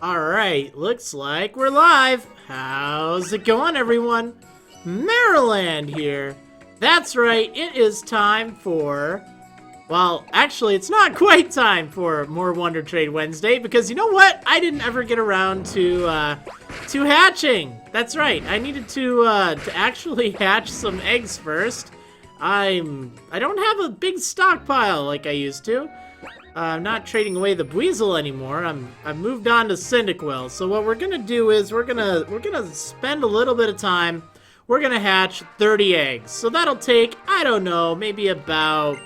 Alright, looks like we're live. How's it going, everyone? Marriland here. That's right, it is time for... Well, actually, it's not quite time for more Wonder Trade Wednesday, because you know what? I didn't ever get around to hatching. That's right, I needed to actually hatch some eggs first. I don't have a big stockpile like I used to. I'm not trading away the Buizel anymore. I've moved on to Cyndaquil. So what we're gonna do is we're gonna spend a little bit of time. We're gonna hatch 30 eggs. So that'll take, I don't know, maybe about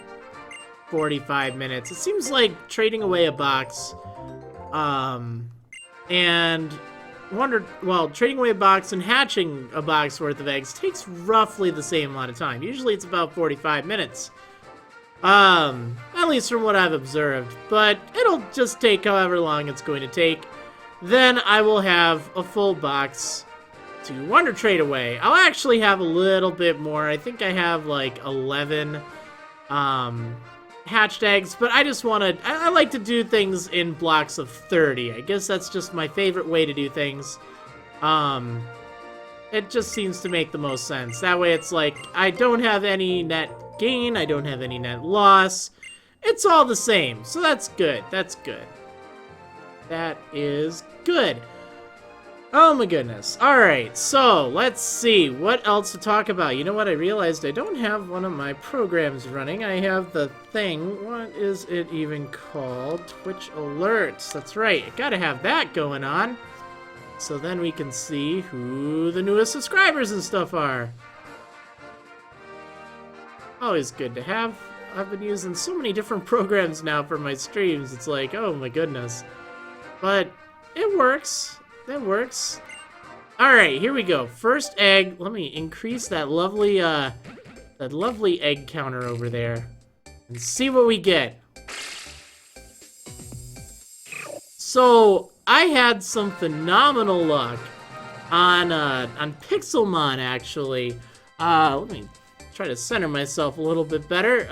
45 minutes. It seems like trading away a box, trading away a box and hatching a box worth of eggs takes roughly the same amount of time. Usually it's about 45 minutes. At least from what I've observed, but it'll just take however long it's going to take. Then I will have a full box to Wonder Trade away. I'll actually have a little bit more. I think I have like 11 hatched eggs, but I just want to, I like to do things in blocks of 30. I guess that's just my favorite way to do things. It just seems to make the most sense. That way it's like, I don't have any net gain, I don't have any net loss. It's all the same, so that's good. That's good. That is good. Oh my goodness. Alright, so let's see what else to talk about. You know what, I realized I don't have one of my programs running. I have the thing, what is it even called? Twitch alerts. That's right, I gotta have that going on. So then we can see who the newest subscribers and stuff are. Always good to have. I've been using so many different programs now for my streams. It's like, oh my goodness. But it works. It works. Alright, here we go. First egg. Let me increase that lovely egg counter over there. And see what we get. So, I had some phenomenal luck on Pixelmon, actually. Let me try to center myself a little bit better.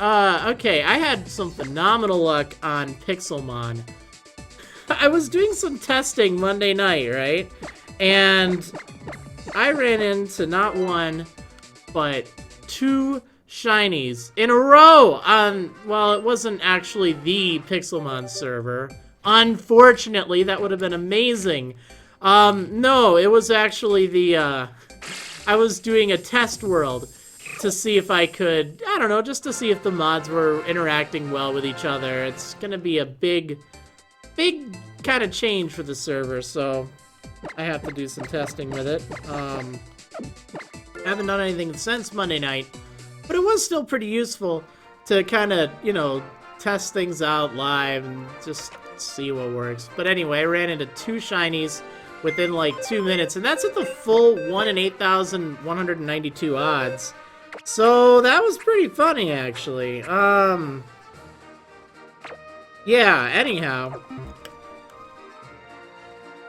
Okay, I had some phenomenal luck on Pixelmon. I was doing some testing Monday night, right? And I ran into not one, but 2 shinies in a row on, well, it wasn't actually the Pixelmon server. Unfortunately, that would have been amazing. No, it was actually the, I was doing a test world to see if I could, I don't know, just to see if the mods were interacting well with each other. It's gonna be a big kind of change for the server, so I have to do some testing with it. I haven't done anything since Monday night, but it was still pretty useful to kind of, you know, test things out live and just see what works. But anyway, I ran into 2 shinies within like 2 minutes, and that's at the full 1 in 8,192 odds. So that was pretty funny, actually. Yeah, anyhow.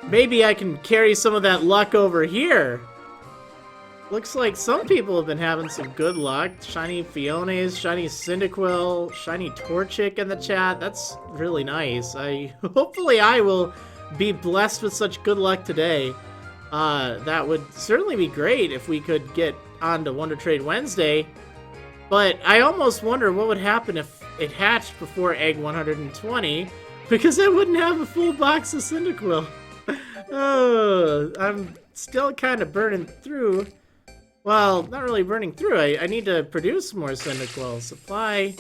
Maybe I can carry some of that luck over here. Looks like some people have been having some good luck. Shiny Fiones, Shiny Cyndaquil, Shiny Torchic in the chat. That's really nice. Hopefully I will be blessed with such good luck today. That would certainly be great if we could get on to Wonder Trade Wednesday. But I almost wonder what would happen if it hatched before egg 120, because I wouldn't have a full box of Cyndaquil. Oh, I'm still kind of burning through. Well, not really burning through. I need to produce more Cyndaquil. Supply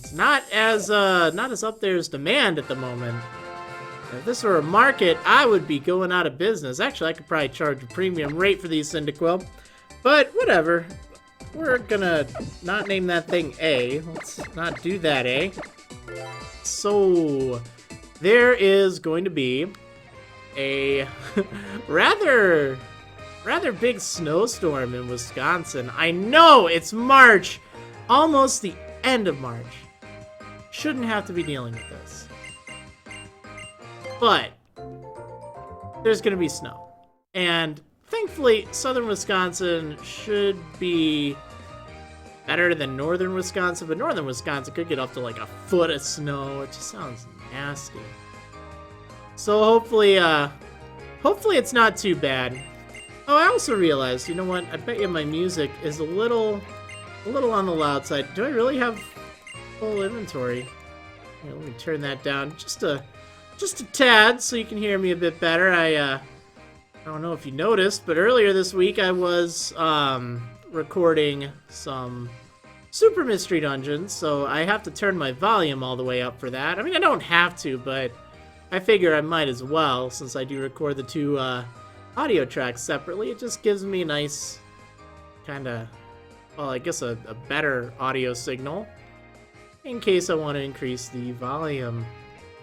is not as up there as demand at the moment. If this were a market, I would be going out of business. Actually, I could probably charge a premium rate for these Cyndaquil. But whatever. We're gonna not name that thing A. Let's not do that, eh? So, there is going to be a rather big snowstorm in Wisconsin. I know, it's March! Almost the end of March. Shouldn't have to be dealing with this. But there's gonna be snow. And thankfully, southern Wisconsin should be better than northern Wisconsin, but northern Wisconsin could get up to like a foot of snow. It just sounds nasty. So hopefully hopefully it's not too bad. Oh, I also realized, you know what? I bet you my music is a little on the loud side. Do I really have full inventory? Here, let me turn that down just a tad so you can hear me a bit better. I don't know if you noticed, but earlier this week I was recording some Super Mystery Dungeons, so I have to turn my volume all the way up for that. I mean, I don't have to, but I figure I might as well, since I do record the two audio tracks separately. It just gives me a nice kind of, well, I guess a better audio signal in case I want to increase the volume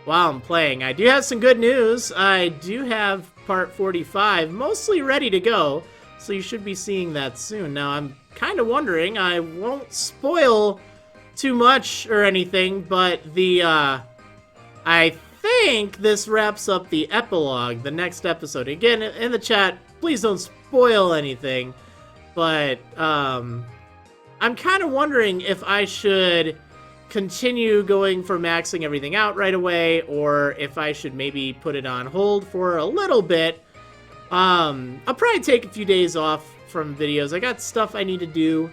while I'm playing. I do have some good news. I do have part 45 mostly ready to go, so you should be seeing that soon. Now, I'm kind of wondering, I won't spoil too much or anything, but I think this wraps up the epilogue, the next episode. Again, in the chat, please don't spoil anything, but I'm kind of wondering if I should continue going for maxing everything out right away, or if I should maybe put it on hold for a little bit. I'll probably take a few days off from videos. I got stuff I need to do.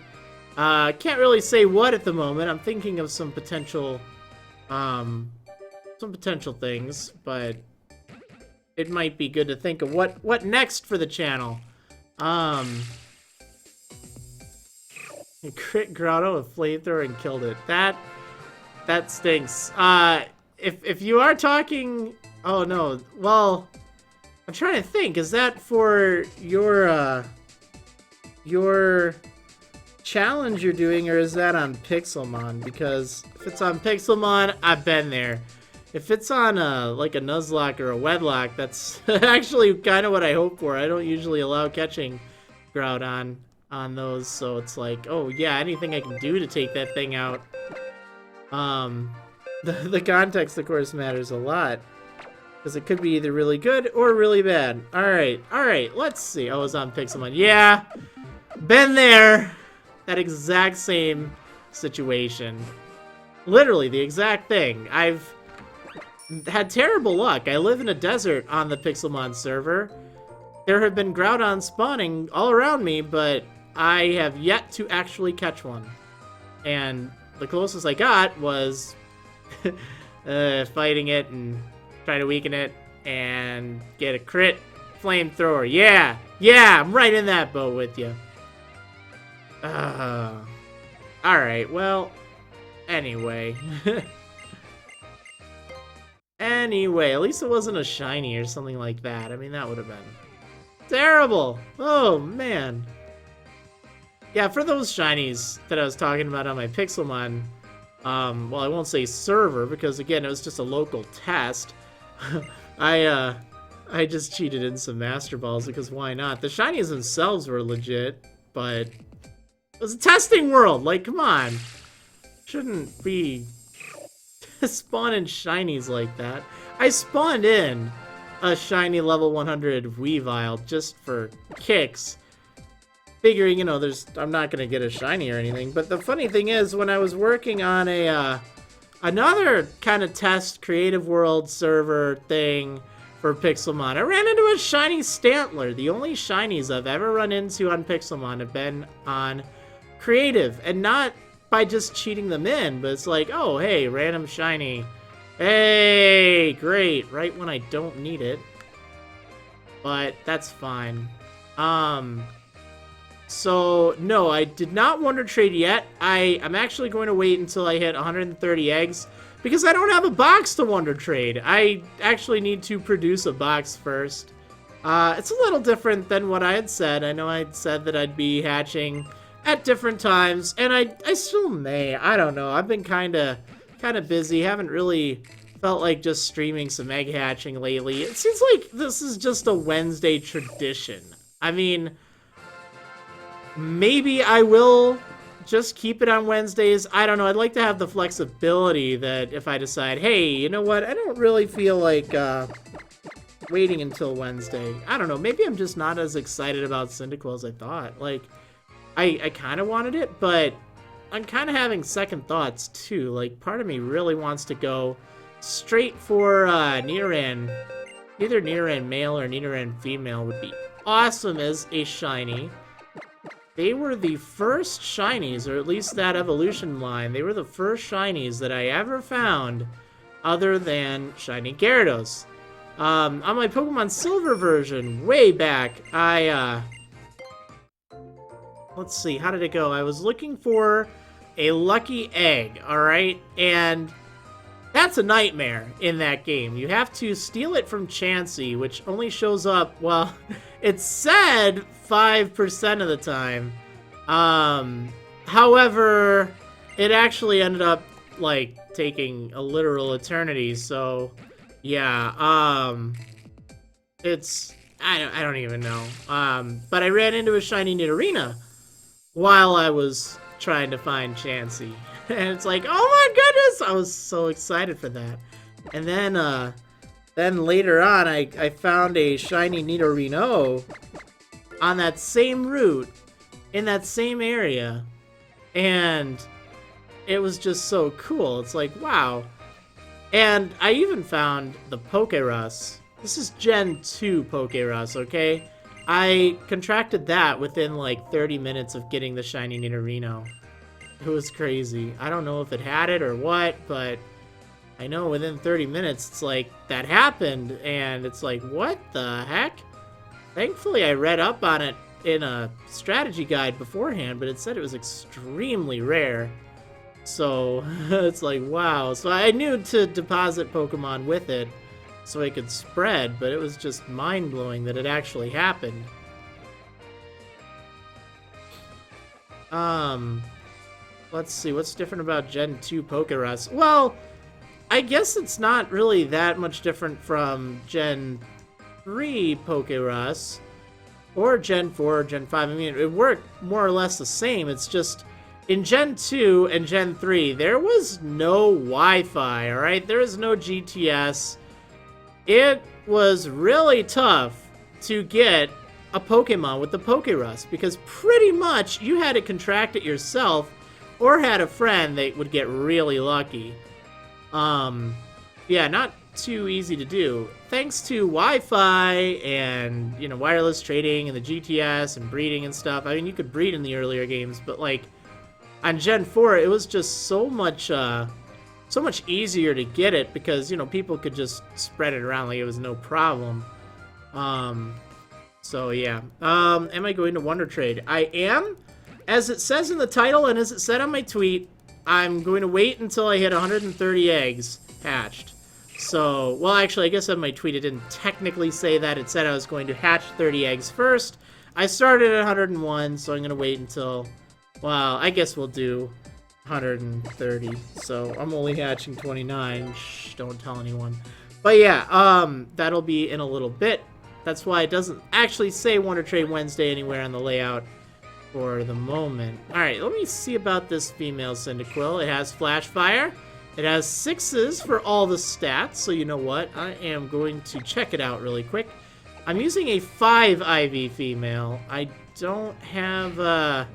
Can't really say what at the moment. I'm thinking of some potential things, but it might be good to think of what next for the channel. You crit Grotto with flamethrower and killed it. That stinks. If you are talking, oh no, well, I'm trying to think. Is that for your challenge you're doing, or is that on Pixelmon? Because if it's on Pixelmon, I've been there. If it's on like a Nuzlocke or a Wedlock, that's actually kind of what I hope for. I don't usually allow catching Groudon on those, so it's like, oh yeah, anything I can do to take that thing out. The context, of course, matters a lot, because it could be either really good or really bad. All right, let's see. Oh, it's on Pixelmon. Yeah, been there. That exact same situation. Literally the exact thing. I've had terrible luck. I live in a desert on the Pixelmon server. There have been Groudon spawning all around me, but I have yet to actually catch one. And the closest I got was fighting it and trying to weaken it and get a crit flamethrower. Yeah, I'm right in that boat with you. Alright, well, anyway. Anyway, at least it wasn't a shiny or something like that. I mean, that would have been terrible. Oh, man. Yeah, for those shinies that I was talking about on my Pixelmon, well, I won't say server, because again, it was just a local test. I just cheated in some Master Balls, because why not? The shinies themselves were legit, but it was a testing world. Like, come on. Shouldn't be spawning shinies like that. I spawned in a shiny level 100 Weavile just for kicks, figuring, you know, I'm not gonna get a shiny or anything. But the funny thing is, when I was working on another kind of test creative world server thing for Pixelmon, I ran into a shiny Stantler. The only shinies I've ever run into on Pixelmon have been on creative, and not by just cheating them in, but it's like, oh, hey, random shiny. Hey, great, right when I don't need it. But that's fine. So, no, I did not Wonder Trade yet. I'm actually going to wait until I hit 130 eggs, because I don't have a box to Wonder Trade. I actually need to produce a box first. It's a little different than what I had said. I know I had said that I'd be hatching at different times, and I still may. I don't know. I've been kind of busy. Haven't really felt like just streaming some egg hatching lately. It seems like this is just a Wednesday tradition. I mean, maybe I will just keep it on Wednesdays. I don't know. I'd like to have the flexibility that if I decide, hey, you know what? I don't really feel like waiting until Wednesday. I don't know. Maybe I'm just not as excited about Cyndaquil as I thought. Like, I kind of wanted it, but I'm kind of having second thoughts too. Like, part of me really wants to go straight for Nidoran Either Nidoran male or Nidoran female would be awesome as a shiny. They were the first shinies, or at least that evolution line, they were the first shinies that I ever found other than shiny Gyarados. On my Pokemon Silver version, way back, let's see, how did it go? I was looking for a lucky egg, alright? And that's a nightmare in that game. You have to steal it from Chansey, which only shows up, well, it said 5% of the time. However, it actually ended up, like, taking a literal eternity, so, yeah, it's, I don't even know. But I ran into a shiny Nidorina while I was trying to find Chansey. And it's like, oh my goodness! I was so excited for that. And then later on, I found a shiny Nidorino on that same route, in that same area. And it was just so cool. It's like, wow. And I even found the Pokerus. This is Gen 2 Pokerus, okay? I contracted that within like 30 minutes of getting the shiny Nidorino. It was crazy. I don't know if it had it or what, but I know within 30 minutes it's like that happened, and it's like, what the heck? Thankfully I read up on it in a strategy guide beforehand, but it said it was extremely rare. So it's like, wow. So I knew to deposit Pokemon with it so it could spread, but it was just mind-blowing that it actually happened. Let's see, what's different about Gen 2 Pokerus? Well, I guess it's not really that much different from Gen 3 Pokerus, or Gen 4 or Gen 5. I mean, it worked more or less the same. It's just, in Gen 2 and Gen 3, there was no Wi-Fi, alright? There was no GTS. It was really tough to get a Pokemon with the Pokerus, because pretty much you had to contract it yourself, or had a friend that would get really lucky. Yeah, not too easy to do. Thanks to Wi-Fi and, you know, wireless trading and the GTS and breeding and stuff. I mean, you could breed in the earlier games, but like on Gen 4, it was just so much easier to get it because, you know, people could just spread it around like it was no problem. So yeah. Am I going to Wonder Trade? I am. As it says in the title, and as it said on my tweet, I'm going to wait until I hit 130 eggs hatched. So, well, actually, I guess on my tweet it didn't technically say that. It said I was going to hatch 30 eggs first. I started at 101, so I'm going to wait until, well, I guess we'll do 130. So, I'm only hatching 29. Shh, don't tell anyone. But yeah, that'll be in a little bit. That's why it doesn't actually say Wonder Trade Wednesday anywhere on the layout for the moment. Alright, let me see about this female Cyndaquil. It has Flash Fire. It has 6s for all the stats, so you know what? I am going to check it out really quick. I'm using a 5 IV female. I don't have a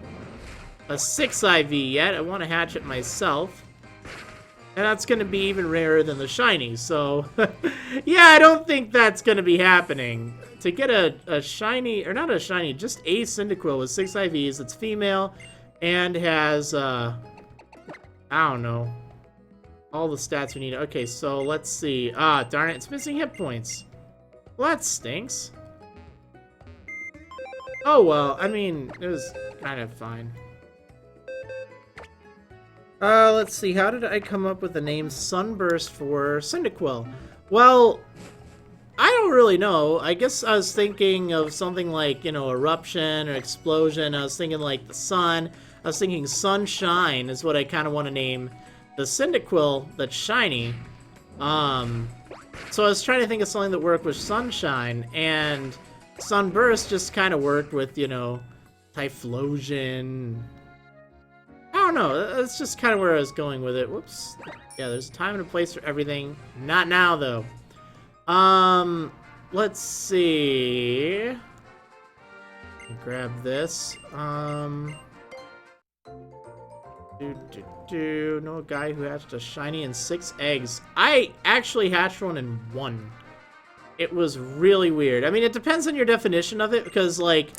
6 IV yet. I want to hatch it myself. And that's going to be even rarer than the shiny, so yeah, I don't think that's going to be happening. To get a shiny, or not a shiny, just a Cyndaquil with 6 IVs, it's female, and has, I don't know, all the stats we need. Okay, so let's see. Ah, darn it, it's missing hit points. Well, that stinks. Oh, well, I mean, it was kind of fine. Let's see, how did I come up with the name Sunburst for Cyndaquil? Well, I don't really know. I guess I was thinking of something like, you know, eruption or explosion. I was thinking like the sun. I was thinking sunshine is what I kind of want to name the Cyndaquil that's shiny. So I was trying to think of something that worked with sunshine, and Sunburst just kind of worked with, you know, Typhlosion. I don't know, that's just kind of where I was going with it. Whoops. Yeah, there's a time and a place for everything. Not now, though. Let's see. Grab this. No, a guy who hatched a shiny and 6 eggs. I actually hatched one in 1. It was really weird. I mean, it depends on your definition of it, because, like,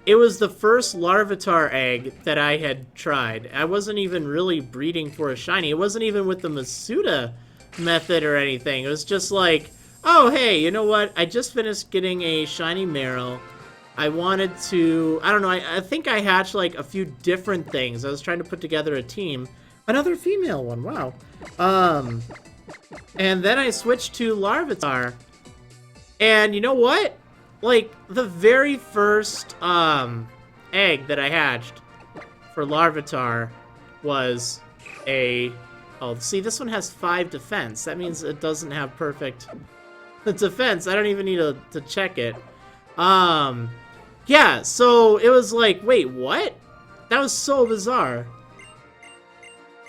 it was the first Larvitar egg that I had tried. I wasn't even really breeding for a shiny. It wasn't even with the Masuda method or anything. It was just like, oh, hey, you know what? I just finished getting a shiny Marill. I wanted to, I don't know, I think I hatched like a few different things. I was trying to put together a team. Another female one, wow. And then I switched to Larvitar. And you know what? Like, the very first egg that I hatched for Larvitar was a... Oh, see, this one has 5 defense. That means it doesn't have perfect defense. I don't even need to check it. Yeah, so it was like, wait, what? That was so bizarre.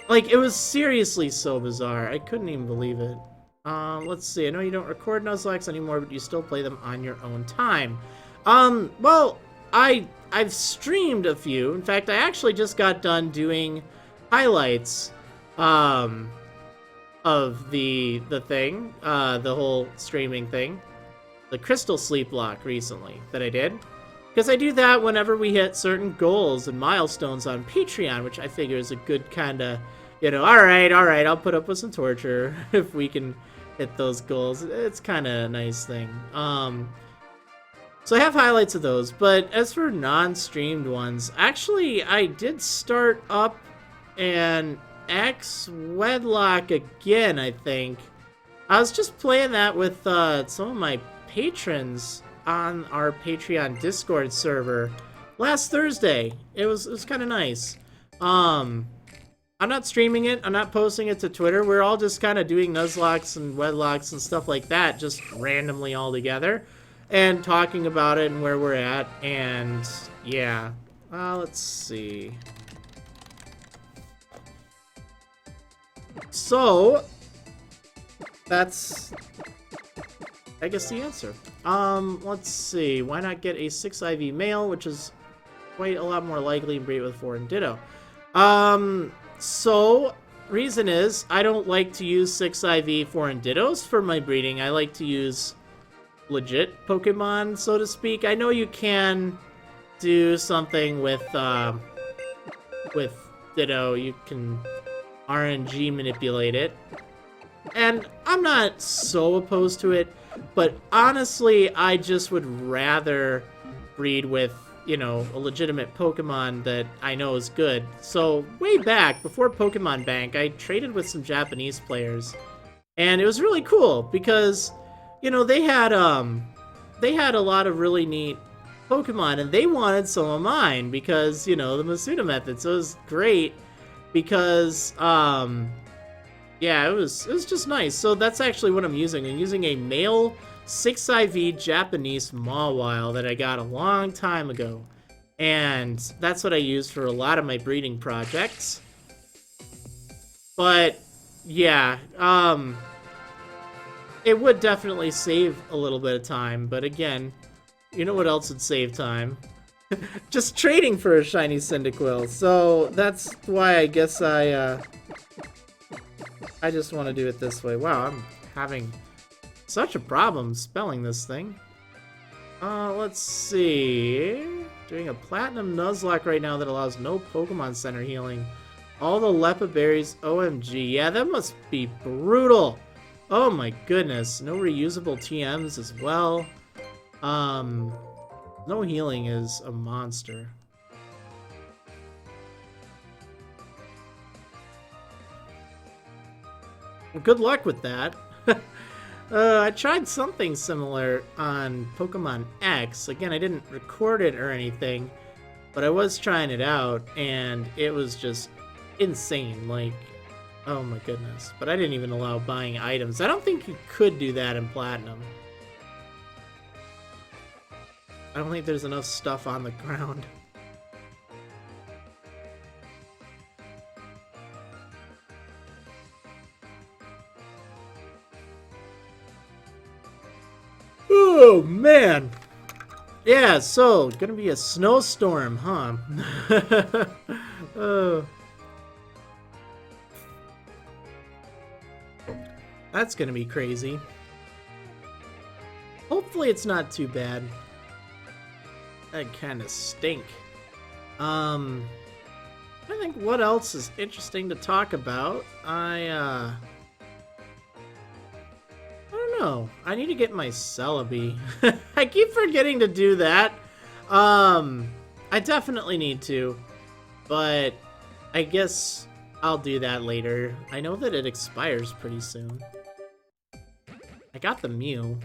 Like, it was seriously so bizarre. I couldn't even believe it. Let's see. I know you don't record Nuzlocke anymore, but you still play them on your own time. Well, I've streamed a few. In fact, I actually just got done doing highlights, of the thing, the whole streaming thing. The Crystal Sleep Block recently that I did. Because I do that whenever we hit certain goals and milestones on Patreon, which I figure is a good kind of, you know, alright, I'll put up with some torture if we can hit those goals. It's kind of a nice thing. So I have highlights of those, but as for non-streamed ones, actually I did start up an X Wedlock again, I think. I was just playing that with some of my patrons on our Patreon Discord server last Thursday. It was kind of nice. I'm not streaming it. I'm not posting it to Twitter. We're all just kind of doing Nuzlocks and Wedlocks and stuff like that, just randomly all together, and talking about it and where we're at. And yeah, let's see. So that's, I guess, the answer. Let's see. Why not get a 6 IV male, which is quite a lot more likely to breed with 4 and Ditto. So reason is I don't like to use 6 IV 4 and Dittos for my breeding. I like to use legit Pokemon, so to speak. I know you can do something with Ditto. You can RNG manipulate it. And I'm not so opposed to it, but honestly, I just would rather breed with, you know, a legitimate Pokemon that I know is good. So way back, before Pokemon Bank, I traded with some Japanese players, and it was really cool because, you know, they had a lot of really neat Pokemon, and they wanted some of mine because, you know, the Masuda method. So it was great because, yeah, it was just nice. So that's actually what I'm using. I'm using a male 6 IV Japanese Mawile that I got a long time ago. And that's what I use for a lot of my breeding projects. But, yeah, it would definitely save a little bit of time. But again, you know what else would save time? Just trading for a Shiny Cyndaquil. So that's why I guess I just want to do it this way. Wow, I'm having such a problem spelling this thing. Let's see. Doing a Platinum Nuzlocke right now that allows no Pokemon Center healing. All the Lepa Berries, OMG. Yeah, that must be brutal. Oh my goodness. No reusable TMs as well. No healing is a monster. Good luck with that. I tried something similar on Pokemon X. Again, I didn't record it or anything, but I was trying it out, and it was just insane. Like, oh my goodness. But I didn't even allow buying items. I don't think you could do that in Platinum. I don't think there's enough stuff on the ground. Oh, man. Yeah, so, gonna be a snowstorm, huh? That's gonna be crazy. Hopefully it's not too bad. That kind of stink. I think what else is interesting to talk about. I don't know. I need to get my Celebi. I keep forgetting to do that. I definitely need to, but I guess I'll do that later. I know that it expires pretty soon. I got the Mew.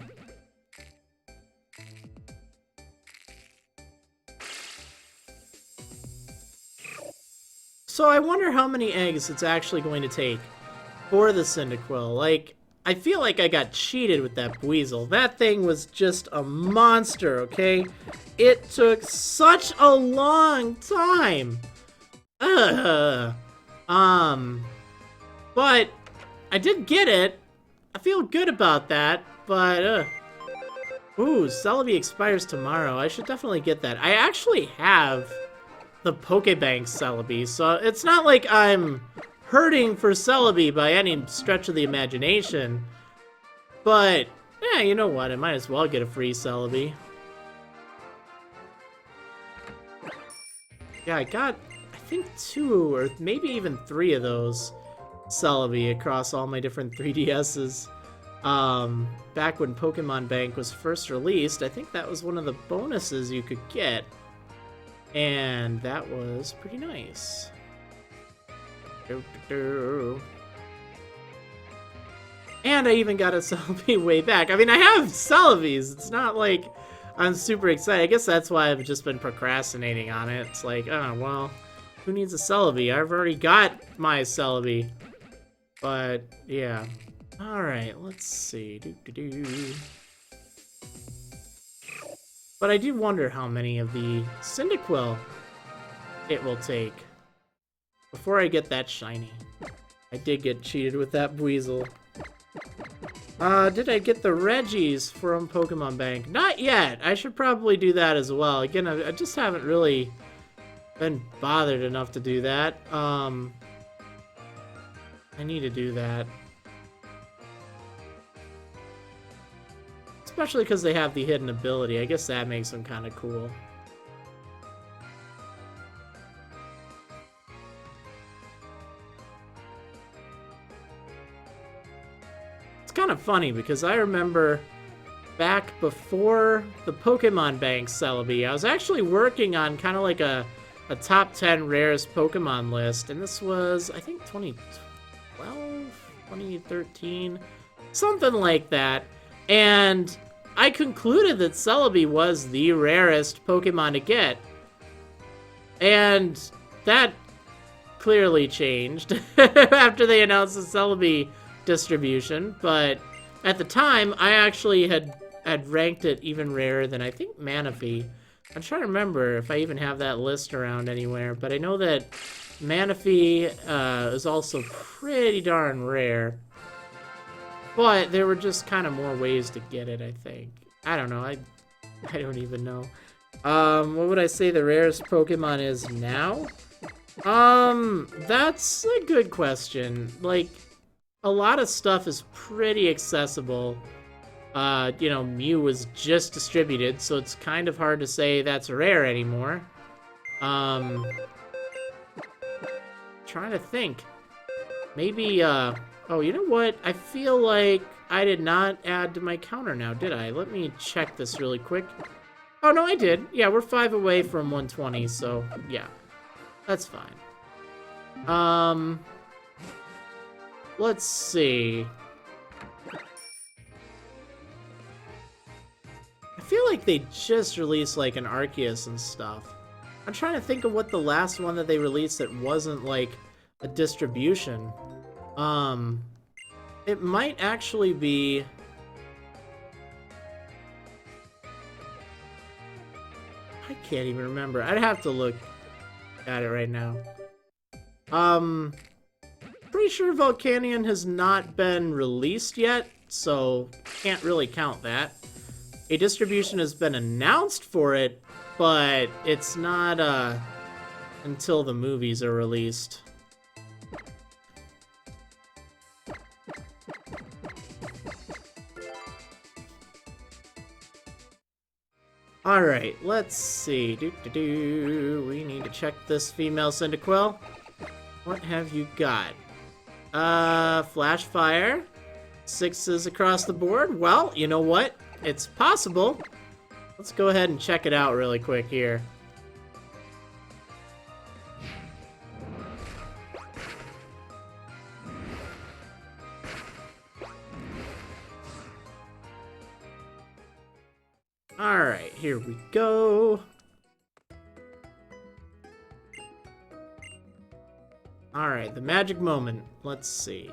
So I wonder how many eggs it's actually going to take for the Cyndaquil. Like, I feel like I got cheated with that Buizel. That thing was just a monster, okay? It took such a long time. Ugh. But I did get it. I feel good about that, but, Ooh, Celebi expires tomorrow. I should definitely get that. I actually have the Pokebank Celebi, so it's not like I'm hurting for Celebi by any stretch of the imagination. But, yeah, you know what? I might as well get a free Celebi. Yeah, I got, I think 2 or maybe even 3 of those Celebi across all my different 3DSs. Back when Pokemon Bank was first released, I think that was one of the bonuses you could get. And that was pretty nice. And I even got a Celebi way back. I mean, I have Celebis. It's not like I'm super excited. I guess that's why I've just been procrastinating on it. It's like, oh, well, who needs a Celebi? I've already got my Celebi. But, yeah. Alright, let's see. But I do wonder how many of the Cyndaquil it will take before I get that shiny. I did get cheated with that Buizel. Did I get the Regis from Pokemon Bank? Not yet. I should probably do that as well. Again, I just haven't really been bothered enough to do that. I need to do that. Especially because they have the hidden ability. I guess that makes them kind of cool. It's kind of funny because I remember back before the Pokemon Bank Celebi, I was actually working on kind of like a top 10 rarest Pokemon list. And this was, I think, 2012, 2013, something like that. And I concluded that Celebi was the rarest Pokemon to get. And that clearly changed after they announced the Celebi distribution. But at the time, I actually had ranked it even rarer than I think Manaphy. I'm trying to remember if I even have that list around anywhere. But I know that Manaphy is also pretty darn rare. But there were just kind of more ways to get it, I think. I don't know. I don't even know. What would I say the rarest Pokemon is now? That's a good question. Like, a lot of stuff is pretty accessible. You know, Mew was just distributed, so it's kind of hard to say that's rare anymore. Trying to think. Maybe, oh, you know what? I feel like I did not add to my counter now, did I? Let me check this really quick. Oh, no, I did. Yeah, we're 5 away from 120, so yeah. That's fine. Let's see. I feel like they just released, like, an Arceus and stuff. I'm trying to think of what the last one that they released that wasn't, like, a distribution. It might actually be... I can't even remember. I'd have to look at it right now. Pretty sure Volcanion has not been released yet, so can't really count that. A distribution has been announced for it, but it's not, until the movies are released. Alright, let's see. We need to check this female Cyndaquil. What have you got? Flash fire. 6s across the board. Well, you know what? It's possible. Let's go ahead and check it out really quick here. Alright, here we go. Alright, the magic moment. Let's see.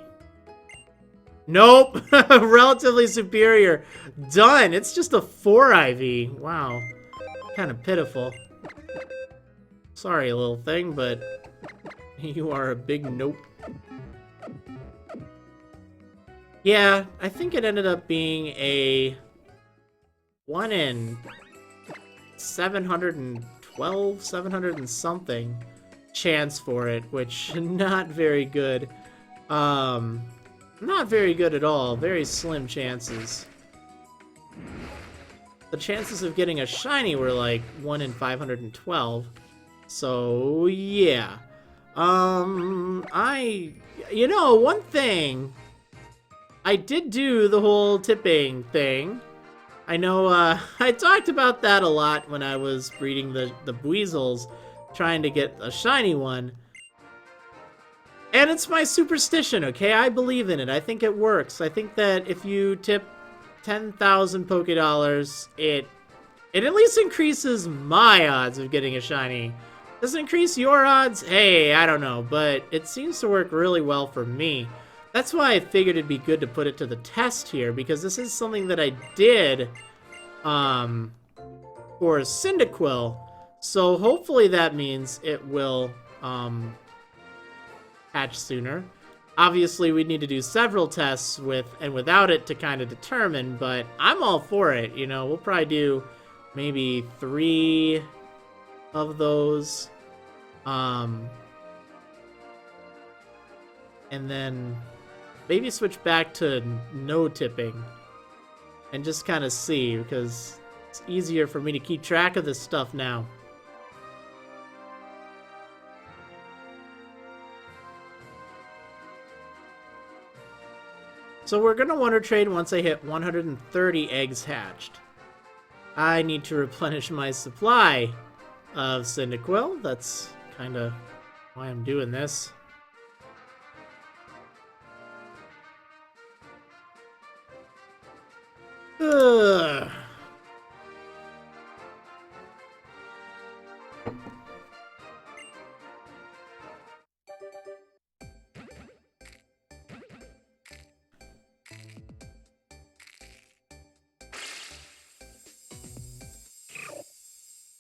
Nope! Relatively superior. Done! It's just a 4 IV. Wow. Kind of pitiful. Sorry, little thing, but you are a big nope. Yeah, I think it ended up being a 1 in 712, 700 and something chance for it, which not very good. Not very good at all. Very slim chances. The chances of getting a shiny were like 1 in 512. So, yeah. You know, one thing, I did do the whole tipping thing. I know, I talked about that a lot when I was breeding the Buizels, trying to get a shiny one. And it's my superstition, okay? I believe in it. I think it works. I think that if you tip 10,000 Pokédollars, it at least increases my odds of getting a shiny. Does it increase your odds? Hey, I don't know, but it seems to work really well for me. That's why I figured it'd be good to put it to the test here, because this is something that I did for Cyndaquil. So hopefully that means it will hatch sooner. Obviously, we'd need to do several tests with and without it to kind of determine, but I'm all for it. You know, we'll probably do maybe 3 of those. And then maybe switch back to no tipping and just kind of see, because it's easier for me to keep track of this stuff now. So we're going to Wonder Trade once I hit 130 eggs hatched. I need to replenish my supply of Cyndaquil. That's kind of why I'm doing this. Ugh.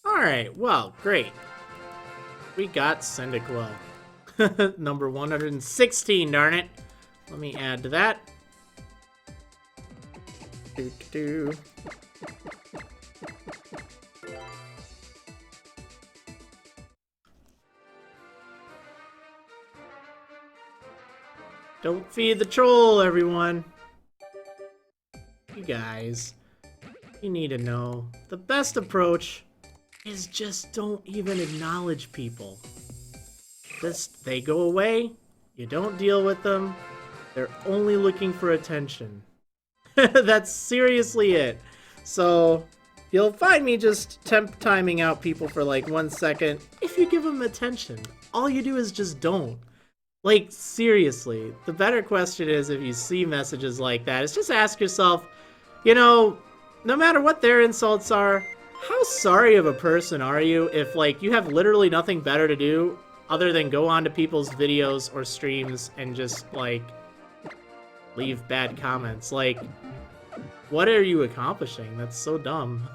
Alright, well, great. We got Cyndaquil. Number 116, darn it. Let me add to that. Doo-doo. Don't feed the troll, everyone. You guys, you need to know the best approach is just don't even acknowledge people. Just, they go away, you don't deal with them, they're only looking for attention. That's seriously it. So, you'll find me just temp timing out people for like 1 second if you give them attention. All you do is just don't. Like, seriously, the better question is, if you see messages like that, is just ask yourself, you know, no matter what their insults are, how sorry of a person are you if, like, you have literally nothing better to do other than go onto people's videos or streams and just, like, leave bad comments? Like, what are you accomplishing? That's so dumb.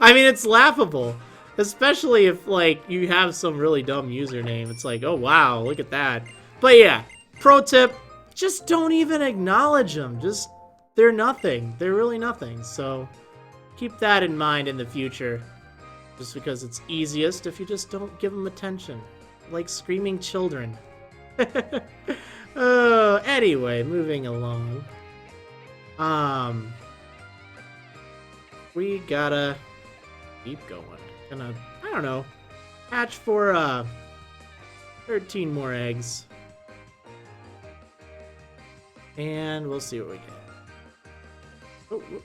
I mean, it's laughable. Especially if, like, you have some really dumb username. It's like, oh, wow, look at that. But yeah, pro tip, just don't even acknowledge them. Just, they're nothing. They're really nothing. So keep that in mind in the future. Just because it's easiest if you just don't give them attention. Like screaming children. Anyway, moving along. We gotta keep going. Gonna, I don't know, hatch for 13 more eggs. And we'll see what we get. Oh, whoop.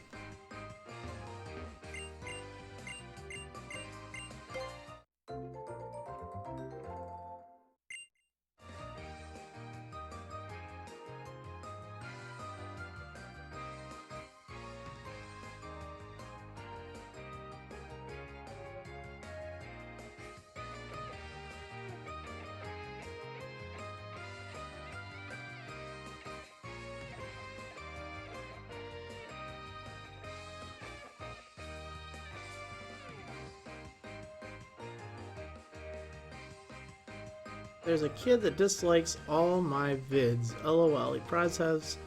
There's a kid that dislikes all my vids. LOL. He probably has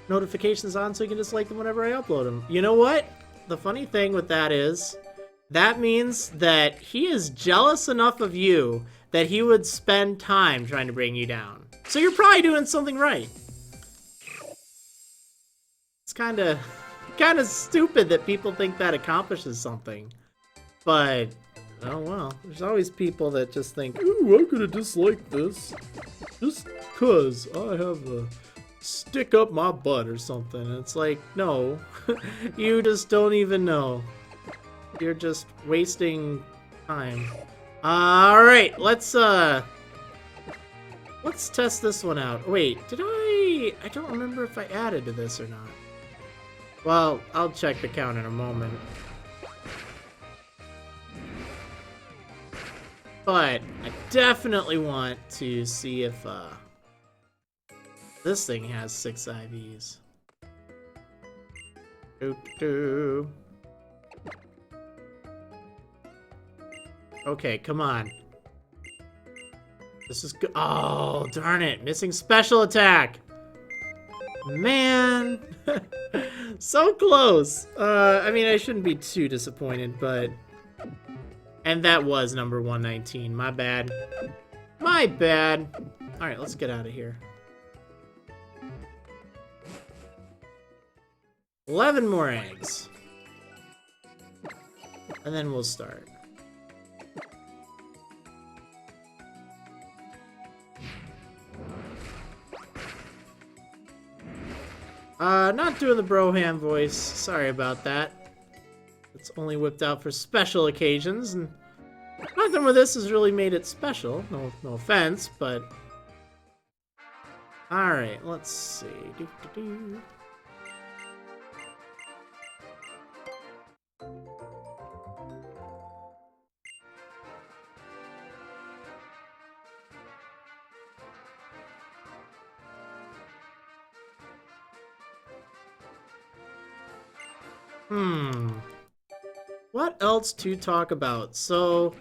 notifications on so he can dislike them whenever I upload them. You know what? The funny thing with that is, that means that he is jealous enough of you that he would spend time trying to bring you down. So you're probably doing something right. It's kind of stupid that people think that accomplishes something. But oh well, there's always people that just think, ooh, I'm gonna dislike this just cause I have a stick up my butt or something. And it's like, no, you just don't even know. You're just wasting time. Alright, let's test this one out. Wait, I don't remember if I added to this or not. Well, I'll check the count in a moment. But I definitely want to see if this thing has 6 IVs. Doo-doo. Okay, come on. This is good. Oh, darn it. Missing special attack. Man. So close. I mean, I shouldn't be too disappointed, but... And that was number 119. My bad. My bad. Alright, let's get out of here. 11 more eggs. And then we'll start. Not doing the Broham voice. Sorry about that. It's only whipped out for special occasions, and nothing with this has really made it special. No offense, but... Alright, let's see. Doo-doo-doo. What else to talk about? So,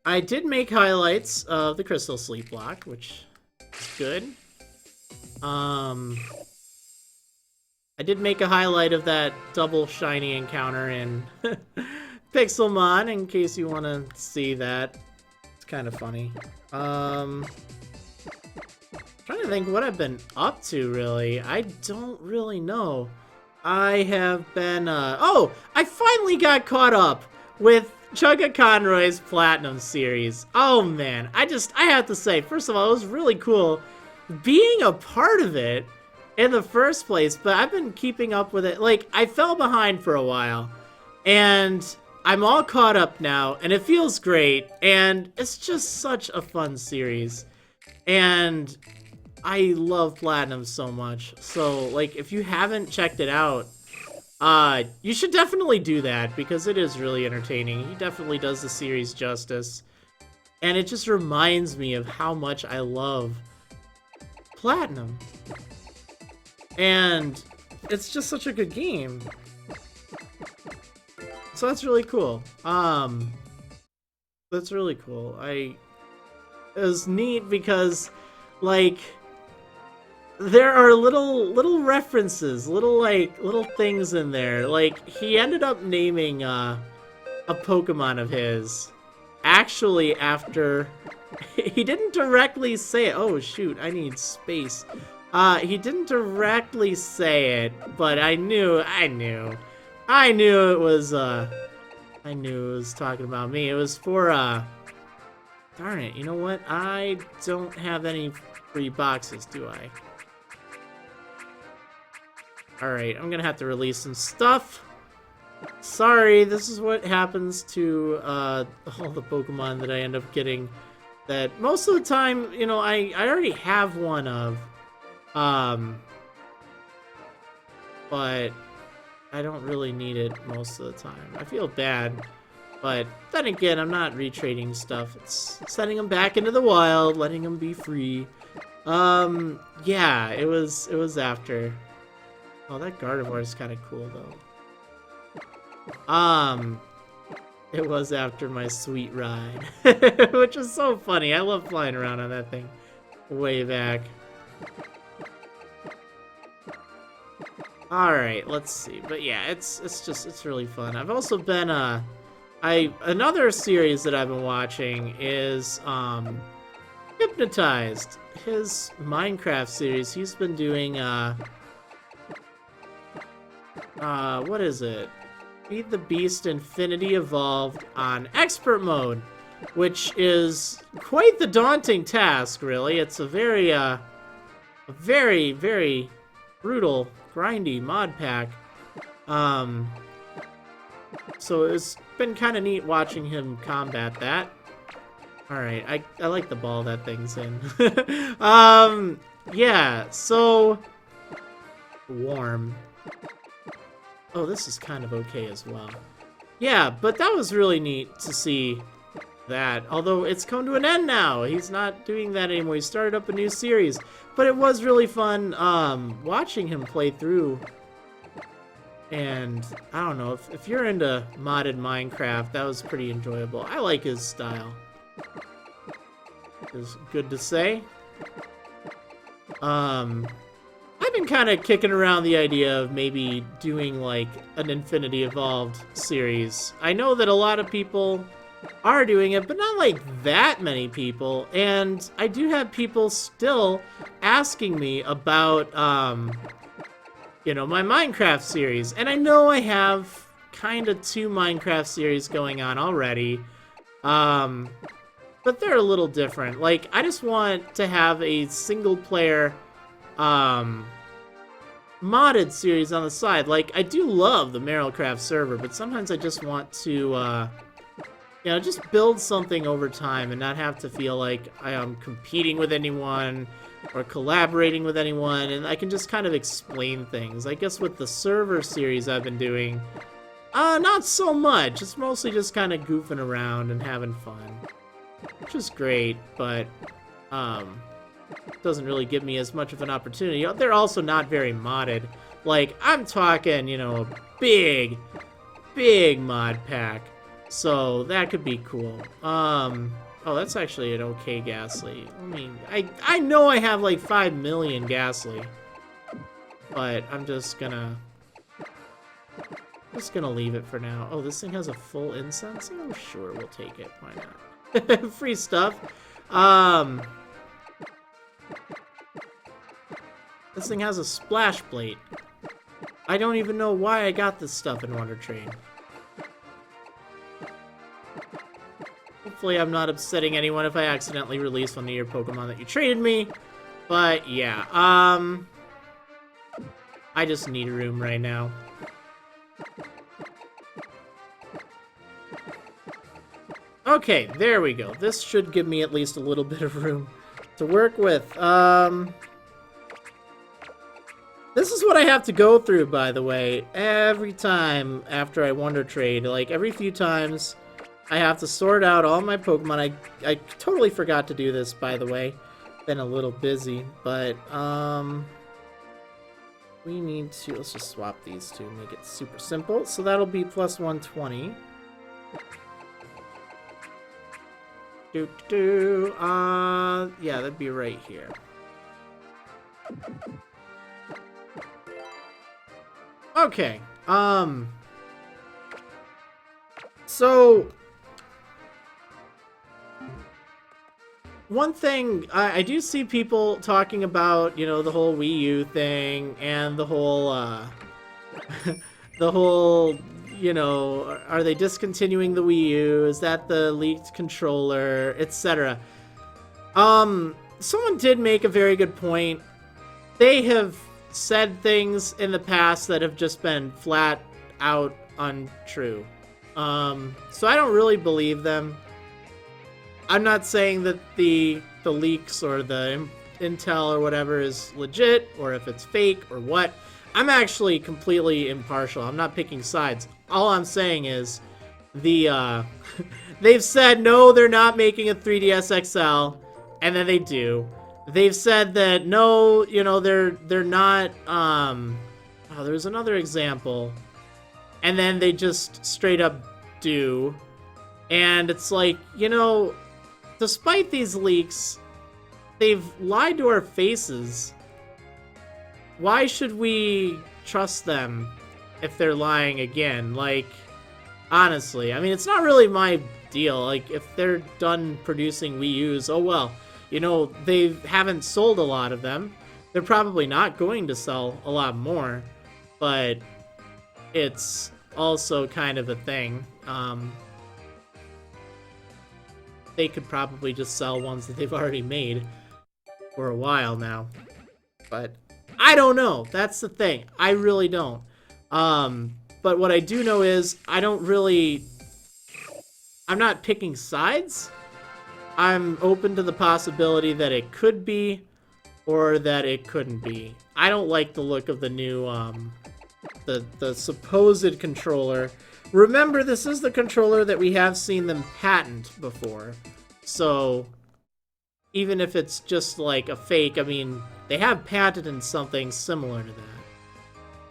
I did make highlights of the Crystal Sleep Block, which is good. I did make a highlight of that double shiny encounter in Pixelmon, in case you want to see that. It's kind of funny. Trying to think what I've been up to, really. I don't really know. I have been, oh! I finally got caught up with Chugga Conroy's Platinum series. Oh, man. I have to say, first of all, it was really cool being a part of it in the first place, but I've been keeping up with it. Like, I fell behind for a while, and I'm all caught up now, and it feels great, and it's just such a fun series. And I love Platinum so much. So, like, if you haven't checked it out, you should definitely do that, because it is really entertaining. He definitely does the series justice. And it just reminds me of how much I love Platinum. And it's just such a good game. So that's really cool. That's really cool. It was neat because, like, there are little references, little things in there. Like, he ended up naming a Pokemon of his actually after he didn't directly say it. Oh shoot, I need space. He didn't directly say it, but I knew it was I knew it was talking about me. It was for, darn it, you know what? I don't have any free boxes, do I? Alright, I'm gonna have to release some stuff. Sorry, this is what happens to, all the Pokemon that I end up getting. That most of the time, you know, I already have one of. But I don't really need it most of the time. I feel bad, but then again, I'm not retrading stuff. It's sending them back into the wild, letting them be free. Yeah, it was after. Oh, that Gardevoir is kind of cool though. It was after my sweet ride, which is so funny. I love flying around on that thing way back. Alright, let's see. But yeah, it's really fun. I've also been another series that I've been watching is Hypnotized. His Minecraft series. He's been doing what is it? Feed the Beast Infinity Evolved on Expert Mode, which is quite the daunting task, really. It's a very very brutal, grindy mod pack. So it's been kind of neat watching him combat that. Alright, I like the ball that thing's in. Yeah, so... Warm. Oh, this is kind of okay as well. Yeah, but that was really neat to see that. Although it's come to an end now. He's not doing that anymore. He started up a new series. But it was really fun watching him play through. And I don't know, if you're into modded Minecraft, that was pretty enjoyable. I like his style. It's good to say. I've been kind of kicking around the idea of maybe doing like an Infinity Evolved series. I know that a lot of people are doing it, but not like that many people. And I do have people still asking me about, you know, my Minecraft series. And I know I have kind of 2 Minecraft series going on already. But they're a little different. Like, I just want to have a single player, modded series on the side. Like, I do love the Marriland server, but sometimes I just want to, you know, just build something over time and not have to feel like I am competing with anyone or collaborating with anyone, and I can just kind of explain things. I guess with the server series I've been doing, not so much. It's mostly just kind of goofing around and having fun, which is great, but, doesn't really give me as much of an opportunity. They're also not very modded. Like, I'm talking, you know, a big mod pack. So that could be cool. Oh, that's actually an okay Ghastly. I mean, I know I have like 5 million Ghastly, but I'm just gonna leave it for now. Oh, this thing has a full incense? Oh, sure, we'll take it. Why not? Free stuff. This thing has a splash plate. I don't even know why I got this stuff in Wonder Trade. Hopefully I'm not upsetting anyone if I accidentally release one of your Pokemon that you traded me. But yeah, I just need room right now. Okay, there we go. This should give me at least a little bit of room to work with. This is what I have to go through, by the way, every time after I Wonder Trade. Like, every few times, I have to sort out all my Pokemon. I totally forgot to do this, by the way. Been a little busy, but, we need to, let's just swap these two, make it super simple. So that'll be plus 120. Yeah, that'd be right here. Okay, so one thing, I do see people talking about, you know, the whole Wii U thing and the whole, the whole, you know, are they discontinuing the Wii U? Is that the leaked controller, etc.? Someone did make a very good point. They have said things in the past that have just been flat out untrue. So I don't really believe them. I'm not saying that the leaks or the intel or whatever is legit, or if it's fake or what. I'm actually completely impartial. I'm not picking sides. All I'm saying is they've said no, they're not making a 3DS XL, and then they do. They've said that no, you know, they're not. Oh, there's another example, and then they just straight up do, and it's like, you know, despite these leaks, they've lied to our faces. Why should we trust them if they're lying again? Like, honestly, I mean, it's not really my deal. Like, if they're done producing Wii U's, oh well. You know, they haven't sold a lot of them. They're probably not going to sell a lot more, but it's also kind of a thing. They could probably just sell ones that they've already made for a while now. But I don't know. That's the thing. I really don't. But what I do know is I'm not picking sides. I'm open to the possibility that it could be or that it couldn't be. I don't like the look of the new, the supposed controller. Remember, this is the controller that we have seen them patent before. So, even if it's just like a fake, I mean, they have patented something similar to that.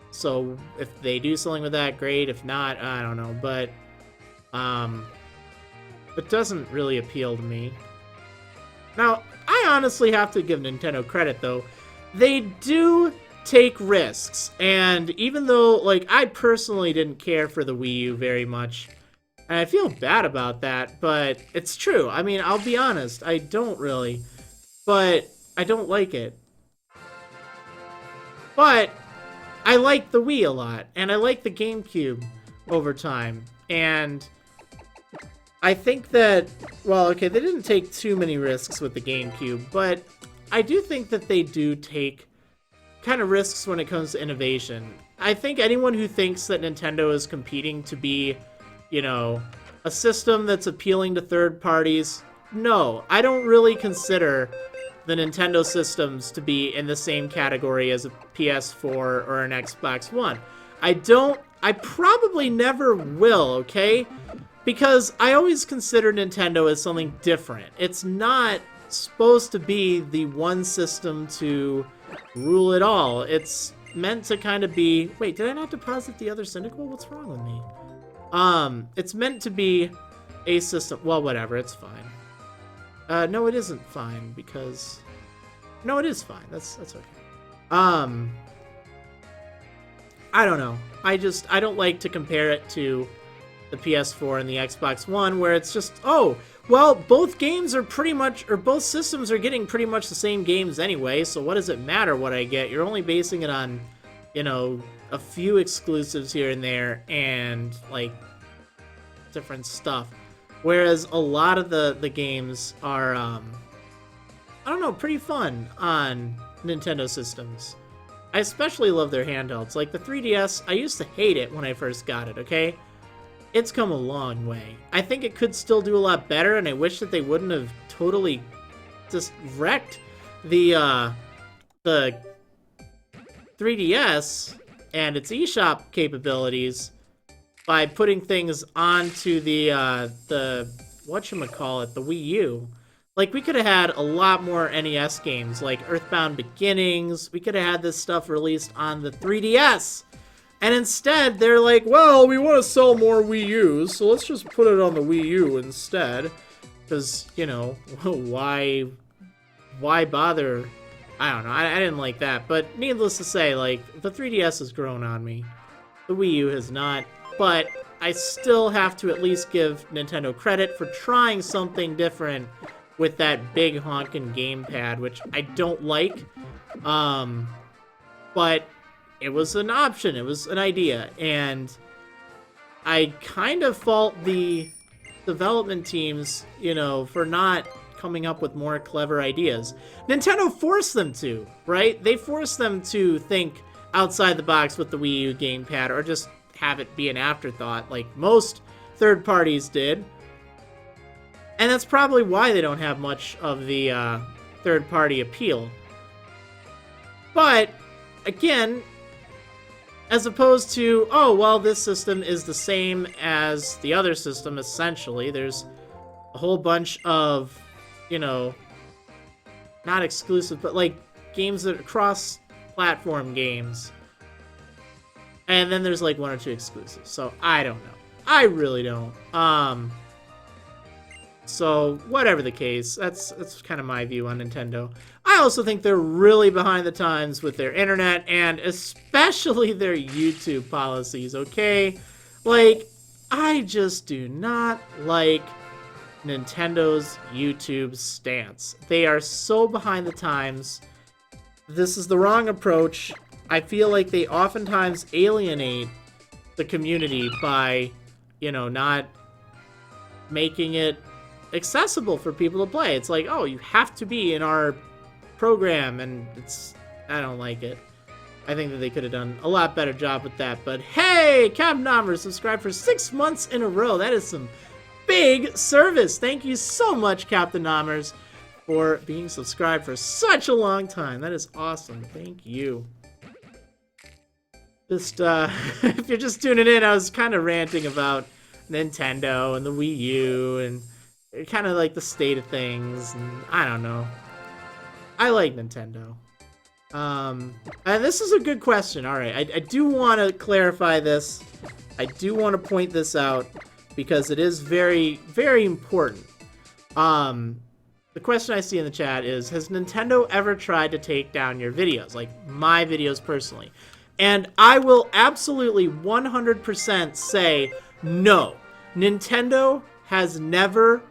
So, if they do something with that, great. If not, I don't know. But, it doesn't really appeal to me. Now, I honestly have to give Nintendo credit, though. They do take risks, and even though, like, I personally didn't care for the Wii U very much, and I feel bad about that, but it's true. I mean, I'll be honest, I don't really, but I don't like it. But I like the Wii a lot, and I like the GameCube over time, and I think that, well, okay, they didn't take too many risks with the GameCube, but I do think that they do take kind of risks when it comes to innovation. I think anyone who thinks that Nintendo is competing to be, you know, a system that's appealing to third parties, no, I don't really consider the Nintendo systems to be in the same category as a PS4 or an Xbox One. I probably never will, okay? Because I always consider Nintendo as something different. It's not supposed to be the one system to rule it all. It's meant to kind of be... Wait, did I not deposit the other Cyndaquil? What's wrong with me? It's meant to be a system... Well, whatever, it's fine. No, it isn't fine, because... No, it is fine. That's okay. I don't know. I don't like to compare it to the PS4 and the Xbox One, where it's just, oh, well, both games are pretty much, or both systems are getting pretty much the same games anyway, so what does it matter what I get? You're only basing it on, you know, a few exclusives here and there, and, like, different stuff. Whereas a lot of the games are, I don't know, pretty fun on Nintendo systems. I especially love their handhelds. Like, the 3DS, I used to hate it when I first got it, okay? It's come a long way. I think it could still do a lot better, and I wish that they wouldn't have totally just wrecked the 3DS and its eShop capabilities by putting things onto the whatchamacallit, the Wii U. Like, we could have had a lot more NES games, like Earthbound Beginnings. We could have had this stuff released on the 3DS. And instead, they're like, well, we want to sell more Wii U's, so let's just put it on the Wii U instead. Because, you know, why bother? I don't know, I didn't like that. But needless to say, like, the 3DS has grown on me. The Wii U has not. But I still have to at least give Nintendo credit for trying something different with that big honkin' gamepad, which I don't like. But it was an option, it was an idea, and I kind of fault the development teams, you know, for not coming up with more clever ideas. Nintendo forced them to, right? They forced them to think outside the box with the Wii U gamepad, or just have it be an afterthought, like most third parties did. And that's probably why they don't have much of the third-party appeal. But, again, as opposed to, oh, well, this system is the same as the other system, essentially. There's a whole bunch of, you know, not exclusive, but, like, games that are cross-platform games. And then there's, like, one or two exclusives. So, I don't know. I really don't. So, whatever the case, that's kind of my view on Nintendo. I also think they're really behind the times with their internet, and especially their YouTube policies, okay? Like, I just do not like Nintendo's YouTube stance. They are so behind the times. This is the wrong approach. I feel like they oftentimes alienate the community by, you know, not making it accessible for people to play. It's like, oh, you have to be in our program, and I don't like it. I think that they could have done a lot better job with that. But hey, Captain Nommer subscribed for 6 months in a row. That is some big service. Thank you so much, Captain Nommers, for being subscribed for such a long time. That is awesome. Thank you. Just, if you're just tuning in, I was kind of ranting about Nintendo and the Wii U and kind of like the state of things, and I don't know. I like Nintendo. And this is a good question. All right, I do want to clarify this. I do want to point this out because it is very, very important. The question I see in the chat is, has Nintendo ever tried to take down your videos? Like, my videos personally. And I will absolutely 100% say, no. Nintendo has never,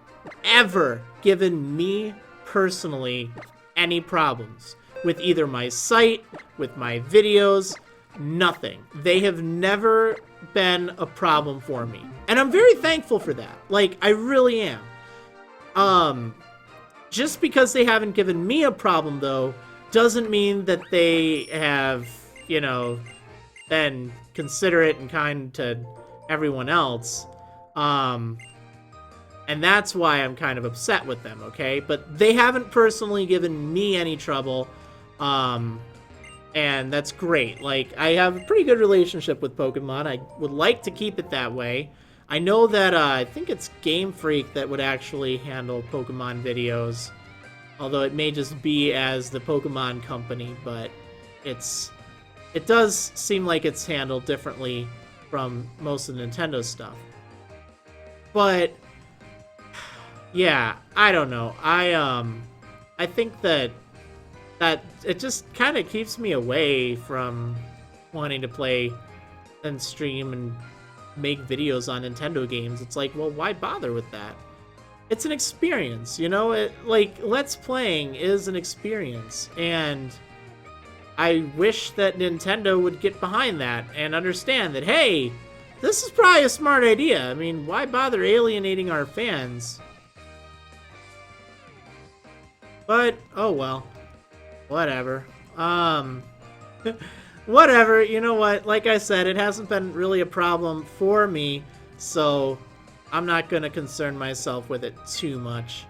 ever given me personally any problems with either my site, with my videos, nothing. They have never been a problem for me. And I'm very thankful for that. Like, I really am. Just because they haven't given me a problem, though, doesn't mean that they have, you know, been considerate and kind to everyone else. And that's why I'm kind of upset with them, okay? But they haven't personally given me any trouble, and that's great. Like, I have a pretty good relationship with Pokemon. I would like to keep it that way. I know that, I think it's Game Freak that would actually handle Pokemon videos, although it may just be as the Pokemon company, but it does seem like it's handled differently from most of the Nintendo stuff. But yeah, I don't know. I think that it just kind of keeps me away from wanting to play and stream and make videos on Nintendo games. It's like, well, why bother with that? It's an experience, you know? Like, Let's Playing is an experience, and I wish that Nintendo would get behind that and understand that, hey, this is probably a smart idea. I mean, why bother alienating our fans? But, oh well. Whatever. Whatever, you know what? Like I said, it hasn't been really a problem for me, so I'm not gonna concern myself with it too much.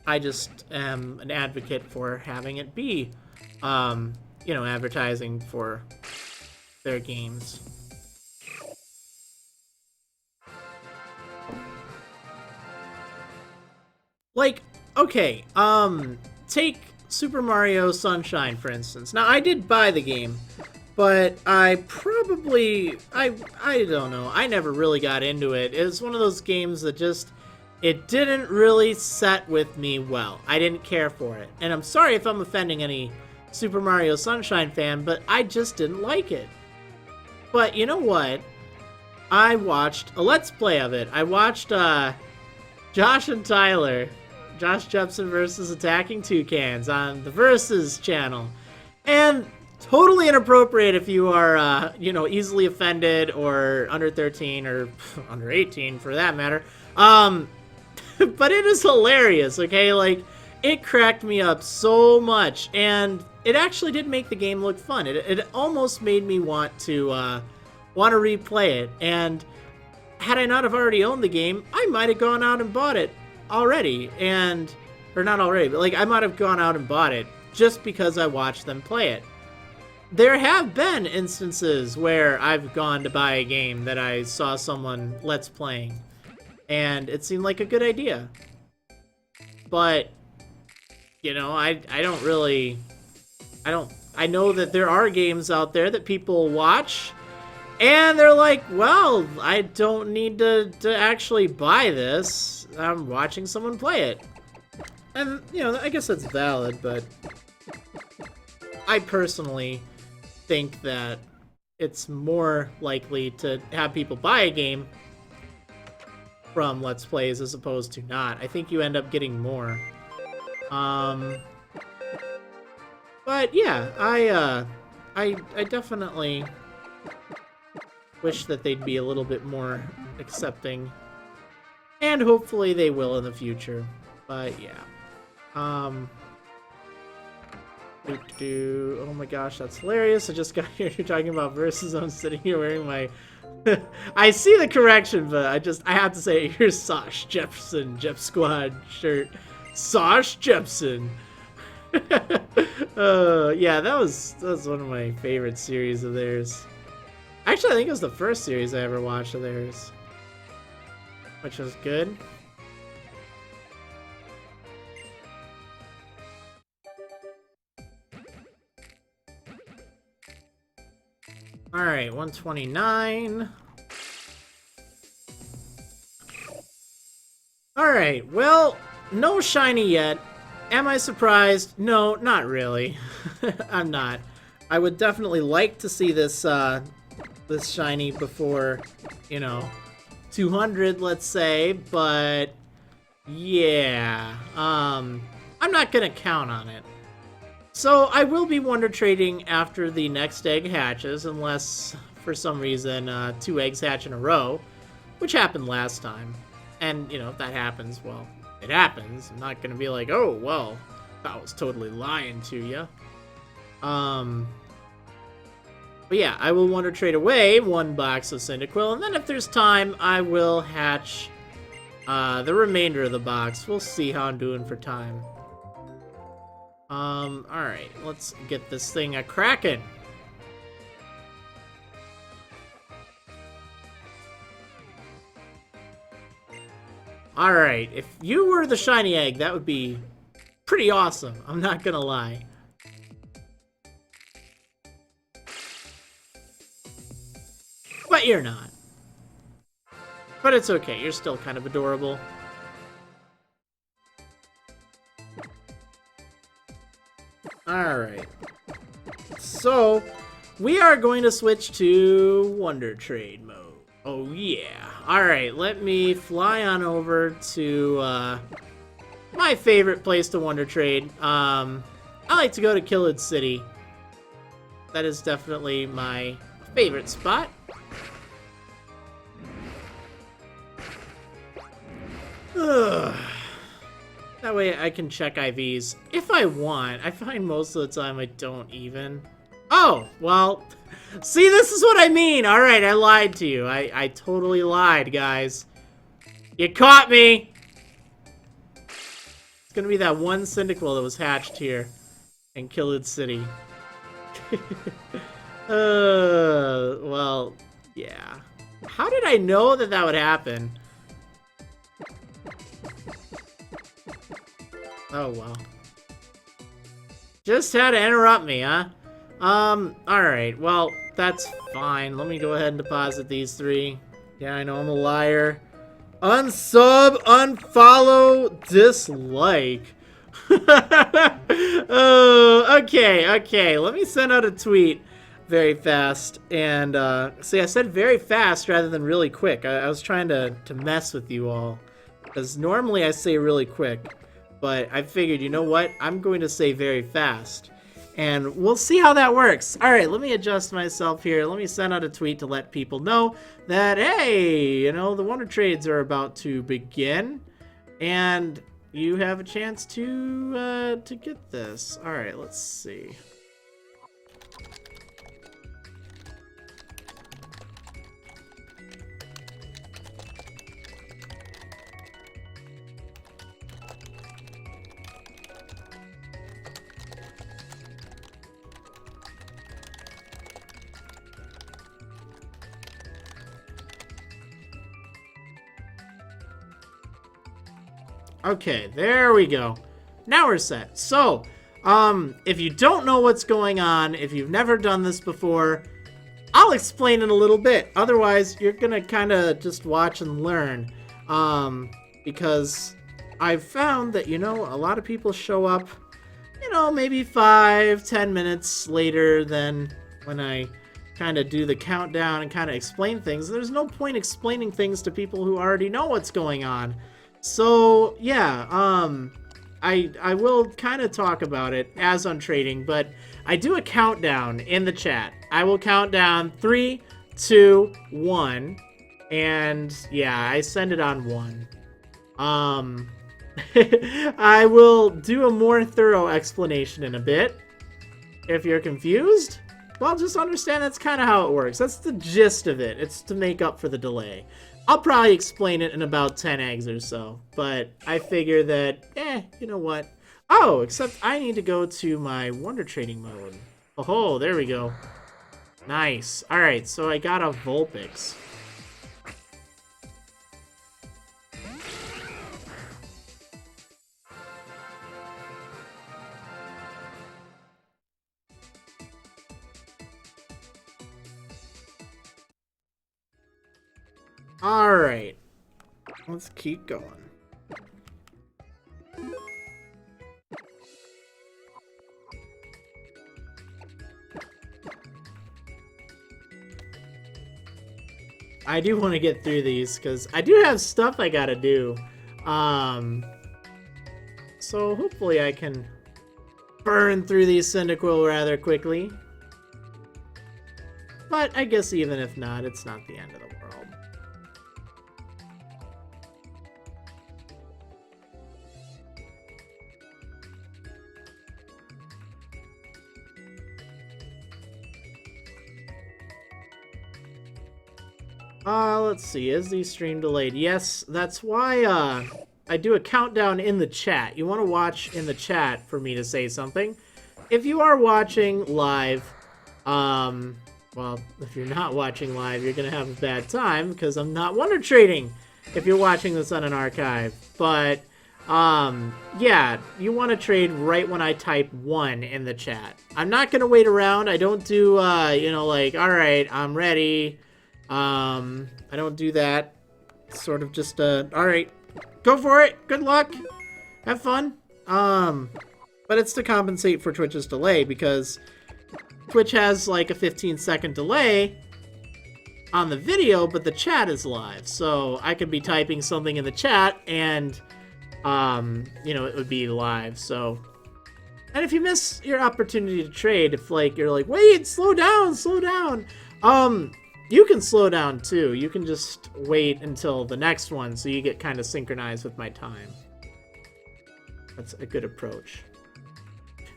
I just am an advocate for having it be, you know, advertising for their games. Like, okay, take Super Mario Sunshine, for instance. Now, I did buy the game, but I don't know, I never really got into it. It was one of those games that just, it didn't really set with me well. I didn't care for it. And I'm sorry if I'm offending any Super Mario Sunshine fan, but I just didn't like it. But you know what? I watched a Let's Play of it. I watched Josh and Tyler, Josh Jepson versus Attacking Toucans on the Versus channel. And totally inappropriate if you are, you know, easily offended or under 13 or under 18 for that matter. But it is hilarious, okay? Like, it cracked me up so much, and it actually did make the game look fun. It almost made me want to replay it, and had I not have already owned the game, I might have gone out and bought it already, or not already, but like I might have gone out and bought it just because I watched them play it. There have been instances where I've gone to buy a game that I saw someone Let's Playing, and it seemed like a good idea. But, you know, I know that there are games out there that people watch, and they're like, well, I don't need to actually buy this. I'm watching someone play it. And, you know, I guess that's valid, but I personally think that it's more likely to have people buy a game from Let's Plays as opposed to not. I think you end up getting more. But yeah, I definitely wish that they'd be a little bit more accepting, and hopefully they will in the future. But yeah, oh my gosh, that's hilarious! I just got here. You're talking about versus. I'm sitting here wearing my. I see the correction, but I have to say your Sosh Jepson Jep Squad shirt. Sosh Jepson. Yeah, that was one of my favorite series of theirs. Actually, I think it was the first series I ever watched of theirs, which was good. Alright, 129. Alright, well, no shiny yet. Am I surprised? No, not really. I'm not. I would definitely like to see this this shiny before, you know, 200, let's say, but yeah, I'm not gonna count on it. So I will be Wonder Trading after the next egg hatches, unless for some reason 2 eggs hatch in a row, which happened last time. And, you know, if that happens, well, it happens. I'm not gonna be like, oh, well, I was totally lying to you. But yeah, I will Wonder Trade away 1 box of Cyndaquil, and then if there's time, I will hatch the remainder of the box. We'll see how I'm doing for time. Alright, let's get this thing a-crackin'. Alright, if you were the shiny egg, that would be pretty awesome. I'm not gonna lie. But you're not. But it's okay, you're still kind of adorable. Alright. So, we are going to switch to Wonder Trade mode. Oh yeah. Alright, let me fly on over to my favorite place to Wonder Trade. I like to go to Killed City. That is definitely my favorite spot. Ugh. That way I can check IVs if I want. I find most of the time I don't even. Oh, well, see, this is what I mean. All right, I lied to you. I totally lied, guys. You caught me. It's gonna be that one Cyndaquil that was hatched here in Killed City. Well, yeah. How did I know that that would happen? Oh, well. Just had to interrupt me, huh? Alright, well, that's fine. Let me go ahead and deposit these 3. Yeah, I know I'm a liar. Unsub, unfollow, dislike. Oh, okay. Let me send out a tweet very fast. And, see, I said very fast rather than really quick. I was trying to mess with you all. Because normally I say really quick. But I figured, you know what? I'm going to say very fast. And we'll see how that works. All right, let me adjust myself here. Let me send out a tweet to let people know that, hey, you know, the Wonder Trades are about to begin. And you have a chance to get this. All right, let's see. Okay, there we go. Now we're set. So, if you don't know what's going on, if you've never done this before, I'll explain in a little bit. Otherwise, you're gonna kind of just watch and learn. Because I've found that, you know, a lot of people show up, you know, maybe 5-10 minutes later than when I kind of do the countdown and kind of explain things. There's no point explaining things to people who already know what's going on. So, yeah, I will kind of talk about it as I'm trading, but I do a countdown in the chat. I will count down 3, 2, 1, and yeah, I send it on 1. I will do a more thorough explanation in a bit. If you're confused, well, just understand that's kind of how it works. That's the gist of it. It's to make up for the delay. I'll probably explain it in about 10 eggs or so, but I figure that, you know what? Oh, except I need to go to my Wonder Trading mode. Oh, there we go. Nice. All right, so I got a Vulpix. All right, let's keep going. I do want to get through these because I do have stuff I gotta do. So hopefully I can burn through these Cyndaquil rather quickly. But I guess even if not, it's not the end of the world. Let's see, is the stream delayed? Yes, that's why, I do a countdown in the chat. You want to watch in the chat for me to say something. If you are watching live, well, if you're not watching live, you're gonna have a bad time because I'm not Wonder Trading if you're watching this on an archive. But, yeah, you want to trade right when I type 1 in the chat. I'm not gonna wait around. I don't do, you know, like, alright, I'm ready. I don't do that. It's sort of just, alright, go for it. Good luck. Have fun. But it's to compensate for Twitch's delay because Twitch has like a 15-second delay on the video, but the chat is live. So I could be typing something in the chat and, you know, it would be live. So, and if you miss your opportunity to trade, if like, you're like, wait, slow down, you can slow down too. You can just wait until the next one so you get kind of synchronized with my time. That's a good approach.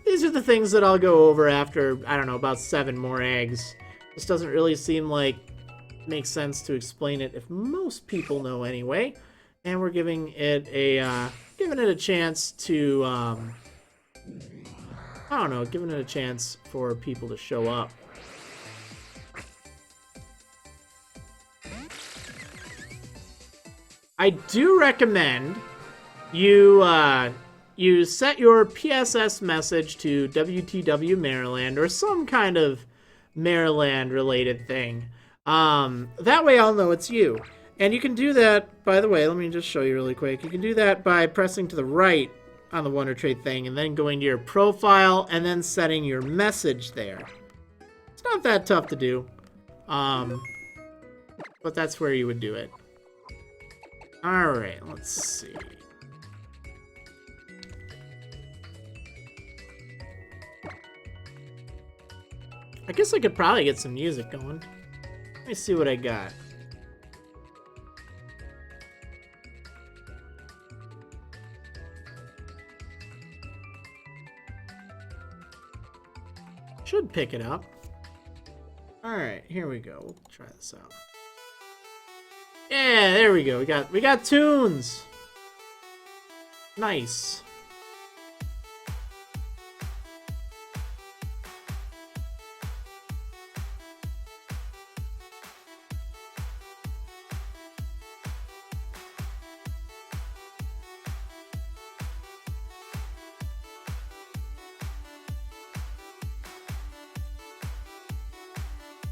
These are the things that I'll go over after, I don't know, about 7 more eggs. This doesn't really seem like it makes sense to explain it if most people know anyway. And we're giving it a chance to, I don't know, giving it a chance for people to show up. I do recommend you you set your PSS message to WTW Marriland or some kind of Marriland related thing. That way I'll know it's you. And you can do that, by the way, let me just show you really quick. You can do that by pressing to the right on the Wonder Trade thing and then going to your profile and then setting your message there. It's not that tough to do. But that's where you would do it. Alright, let's see. I guess I could probably get some music going. Let me see what I got. Should pick it up. Alright, here we go. We'll try this out. Yeah, there we go. We got tunes. Nice.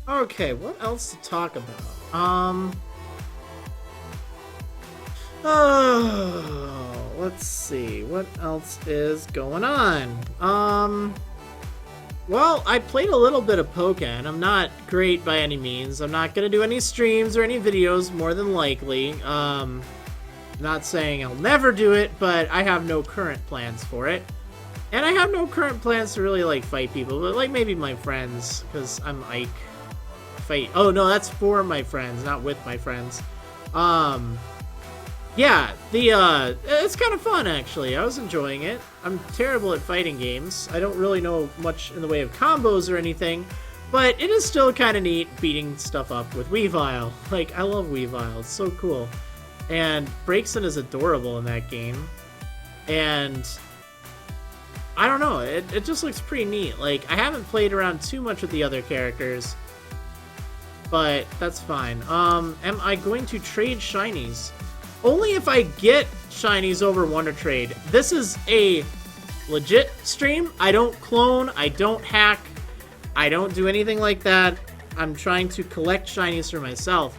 Okay, what else to talk about? Oh, let's see. What else is going on? Well, I played a little bit of Pokémon. I'm not great by any means. I'm not gonna do any streams or any videos, more than likely. Not saying I'll never do it, but I have no current plans for it. And I have no current plans to really, like, fight people, but, like, maybe my friends, because I'm Ike. Fight. Oh, no, that's for my friends, not with my friends. Yeah, it's kind of fun, actually. I was enjoying it. I'm terrible at fighting games. I don't really know much in the way of combos or anything, but it is still kind of neat beating stuff up with Weavile. Like, I love Weavile. It's so cool. And Braixen is adorable in that game. And I don't know, it just looks pretty neat. Like, I haven't played around too much with the other characters, but that's fine. Am I going to trade shinies? Only if I get shinies over Wonder Trade. This is a legit stream. I don't clone, I don't hack, I don't do anything like that. I'm trying to collect shinies for myself.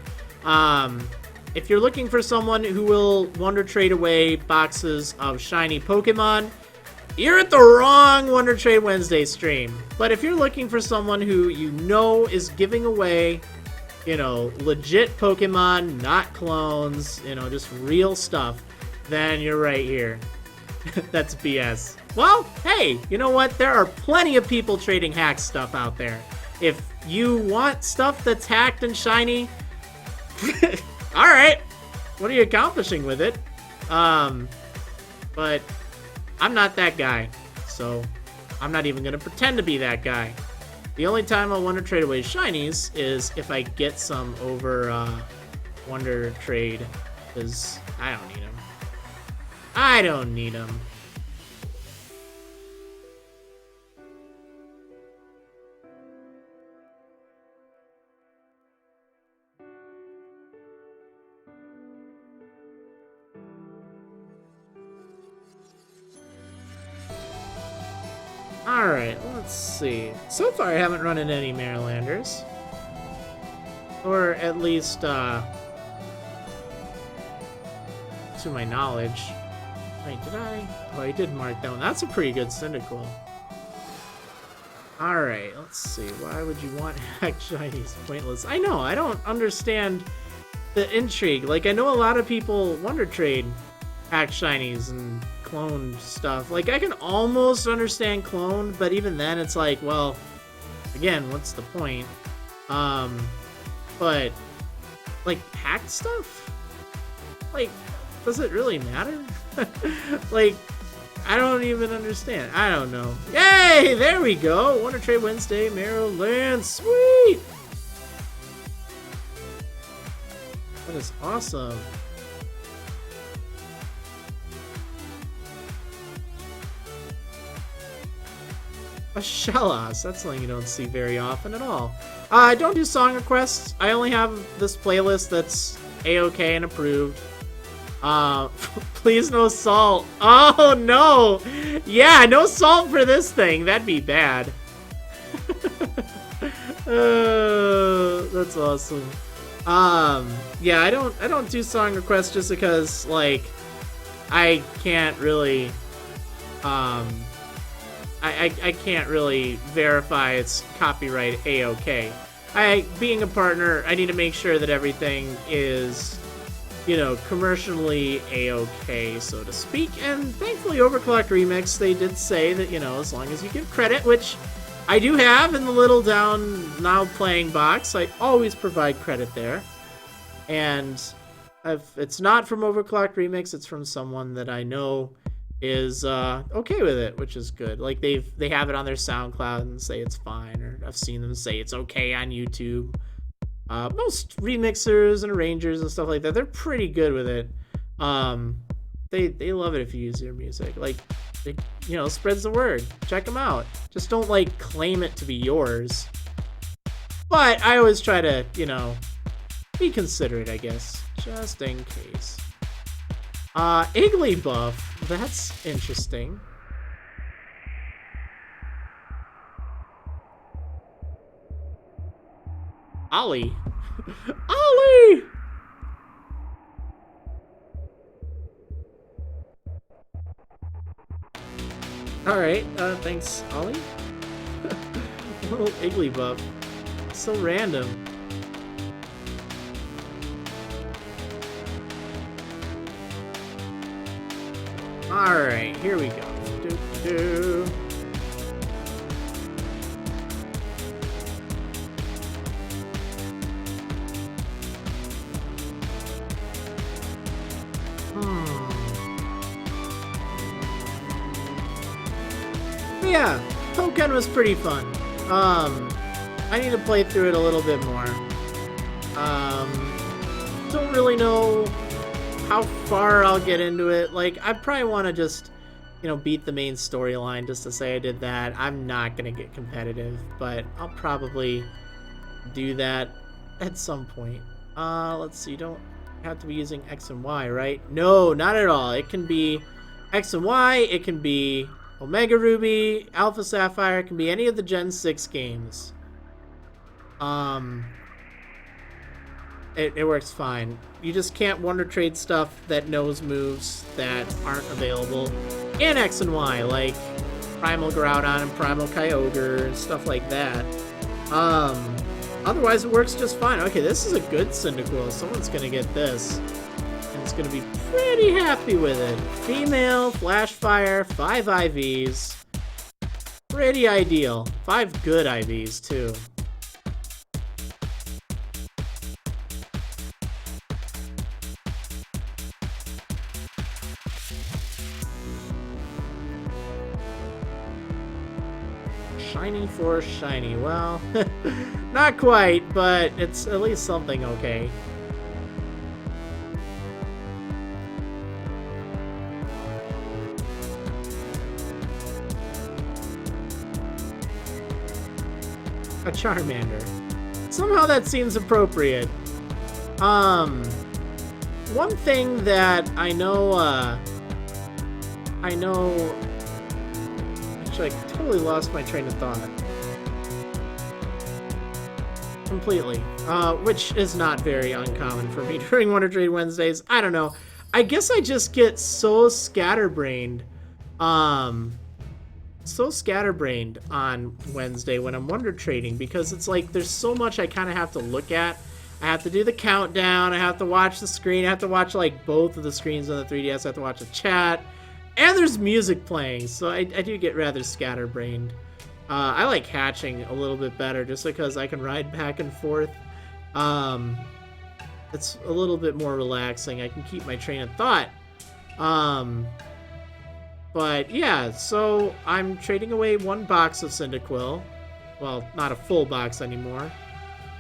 If you're looking for someone who will Wonder Trade away boxes of shiny Pokemon, you're at the wrong Wonder Trade Wednesday stream. But if you're looking for someone who you know is giving away, you know, legit Pokemon, not clones, you know, just real stuff, then you're right here. That's BS. Well, hey, you know what? There are plenty of people trading hack stuff out there. If you want stuff that's hacked and shiny, alright, what are you accomplishing with it? But I'm not that guy, so I'm not even gonna pretend to be that guy. The only time I'll Wonder Trade away shinies is if I get some over Wonder Trade, because I don't need them. I don't need them. Alright, let's see. So far I haven't run into any Marrilanders. Or at least, to my knowledge. Wait, did I? Oh, I did mark that one. That's a pretty good Cyndaquil. Alright, let's see. Why would you want hack shinies? Pointless. I know, I don't understand the intrigue. Like, I know a lot of people Wonder Trade hack shinies and clone stuff. Like, I can almost understand clone, but even then it's like, well, again, what's the point? But, like, hacked stuff? Like, does it really matter? Like, I don't even understand. I don't know. Yay! There we go! Wonder Trade Wednesday, Marriland. Sweet! That is awesome. A Shellos. That's something you don't see very often at all. I don't do song requests. I only have this playlist that's A-OK and approved. Please no salt. Oh no! Yeah, no salt for this thing. That'd be bad. That's awesome. Yeah, I don't do song requests just because, like, I can't really I can't really verify it's copyright A-OK. Being a partner, I need to make sure that everything is, you know, commercially A-OK, so to speak. And thankfully, Overclock Remix, they did say that, you know, as long as you give credit, which I do have in the little down now playing box. I always provide credit there. And it's not from Overclocked Remix, it's from someone that I know is okay with it, which is good. Like they have it on their SoundCloud and say it's fine, or I've seen them say it's okay on YouTube. Most remixers and arrangers and stuff like that, they're pretty good with it. They love it if you use their music. Like, it, spreads the word. Check them out. Just don't like claim it to be yours. But I always try to, be considerate, I guess, just in case. Igglybuff, that's interesting. Ollie. Ollie! Alright, thanks, Ollie. Little Igglybuff. So random. Alright, here we go. Doo-doo. Yeah, Pokémon was pretty fun. I need to play through it a little bit more. Don't really know how far I'll get into it. Like, I probably want to just, beat the main storyline just to say I did that. I'm not going to get competitive, but I'll probably do that at some point. Let's see, you don't have to be using X and Y, right? No, not at all. It can be X and Y, it can be Omega Ruby, Alpha Sapphire, it can be any of the Gen 6 games. It works fine. You just can't Wonder Trade stuff that knows moves that aren't available in X and Y, like Primal Groudon and Primal Kyogre and stuff like that. Otherwise, it works just fine. Okay, this is a good Cyndaquil. Someone's gonna get this. And it's gonna be pretty happy with it. Female, Flash Fire, 5 IVs. Pretty ideal. 5 good IVs, too. Shiny for shiny. Well, not quite, but it's at least something okay. A Charmander. Somehow that seems appropriate. One thing that I know, actually, I totally lost my train of thought. Completely. Which is not very uncommon for me during Wonder Trade Wednesdays. I don't know. I guess I just get so scatterbrained. So scatterbrained on Wednesday when I'm Wonder Trading, because it's like there's so much I kind of have to look at. I have to do the countdown, I have to watch the screen, I have to watch like both of the screens on the 3DS, I have to watch the chat, and there's music playing, so I do get rather scatterbrained. I like hatching a little bit better just because I can ride back and forth. It's a little bit more relaxing. I can keep my train of thought. But yeah, so I'm trading away 1 box of Cyndaquil. Well, not a full box anymore.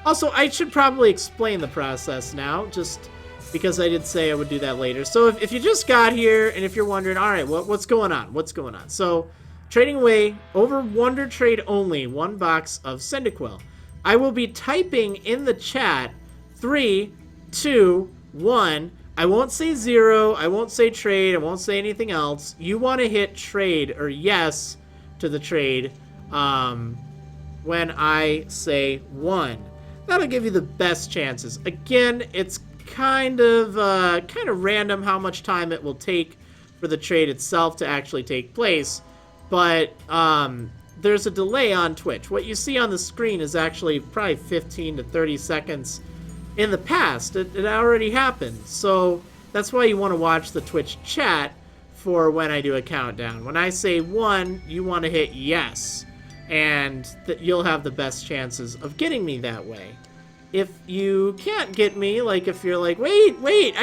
Also, I should probably explain the process now, just because I did say I would do that later. So if you just got here, and if you're wondering, alright, what's going on? What's going on? So, trading away, over Wonder Trade only, 1 box of Cyndaquil. I will be typing in the chat 3, 2, 1... I won't say 0, I won't say trade, I won't say anything else. You want to hit trade or yes to the trade when I say 1. That'll give you the best chances. Again, it's kind of random how much time it will take for the trade itself to actually take place, but there's a delay on Twitch. What you see on the screen is actually probably 15 to 30 seconds in the past. It already happened, so that's why you want to watch the Twitch chat for when I do a countdown. When I say 1, you want to hit yes, and that you'll have the best chances of getting me that way. If you can't get me, like if you're like, wait,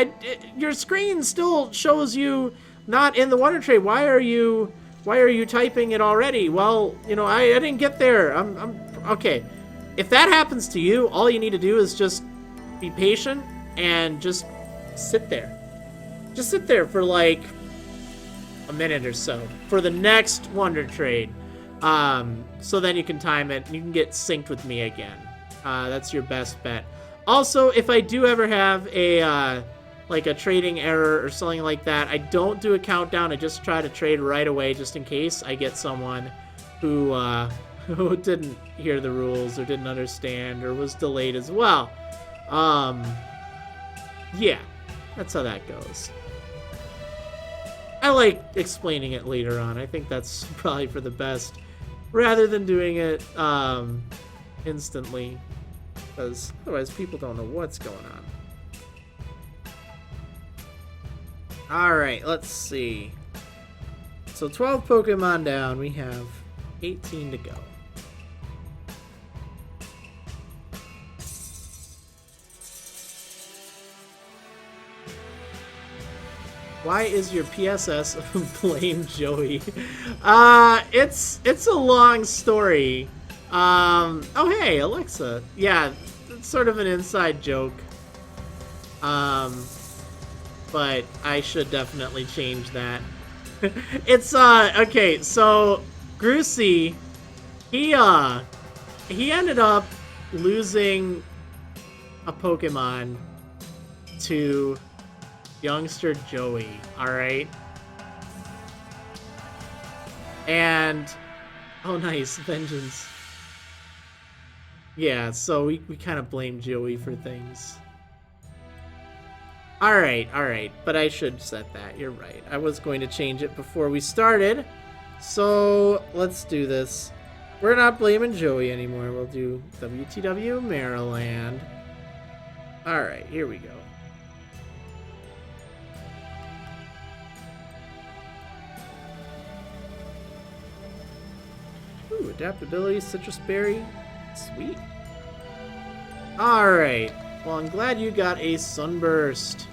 your screen still shows you not in the Wonder Trade. Why are you typing it already? Well, you know, I didn't get there. I'm okay. If that happens to you, all you need to do is just be patient and just sit there. Just sit there for like a minute or so for the next Wonder Trade. So then you can time it and you can get synced with me again. That's your best bet. Also, if I do ever have a like a trading error or something like that, I don't do a countdown. I just try to trade right away just in case I get someone who who didn't hear the rules or didn't understand or was delayed as well. Yeah, that's how that goes. I like explaining it later on. I think that's probably for the best rather than doing it instantly, because otherwise people don't know what's going on. Alright, let's see. So 12 Pokemon down, we have 18 to go. Why is your PSS blame Joey? It's a long story. Oh hey, Alexa. Yeah, it's sort of an inside joke. But I should definitely change that. It's okay, so Groosey, he ended up losing a Pokemon to youngster Joey, alright? And oh nice, vengeance. Yeah, so we kind of blame Joey for things. Alright, but I should set that, you're right. I was going to change it before we started. So, let's do this. We're not blaming Joey anymore. We'll do WTW Marriland. Alright, here we go. Ooh, adaptability, citrus berry. Sweet. Alright. Well, I'm glad you got a sunburst.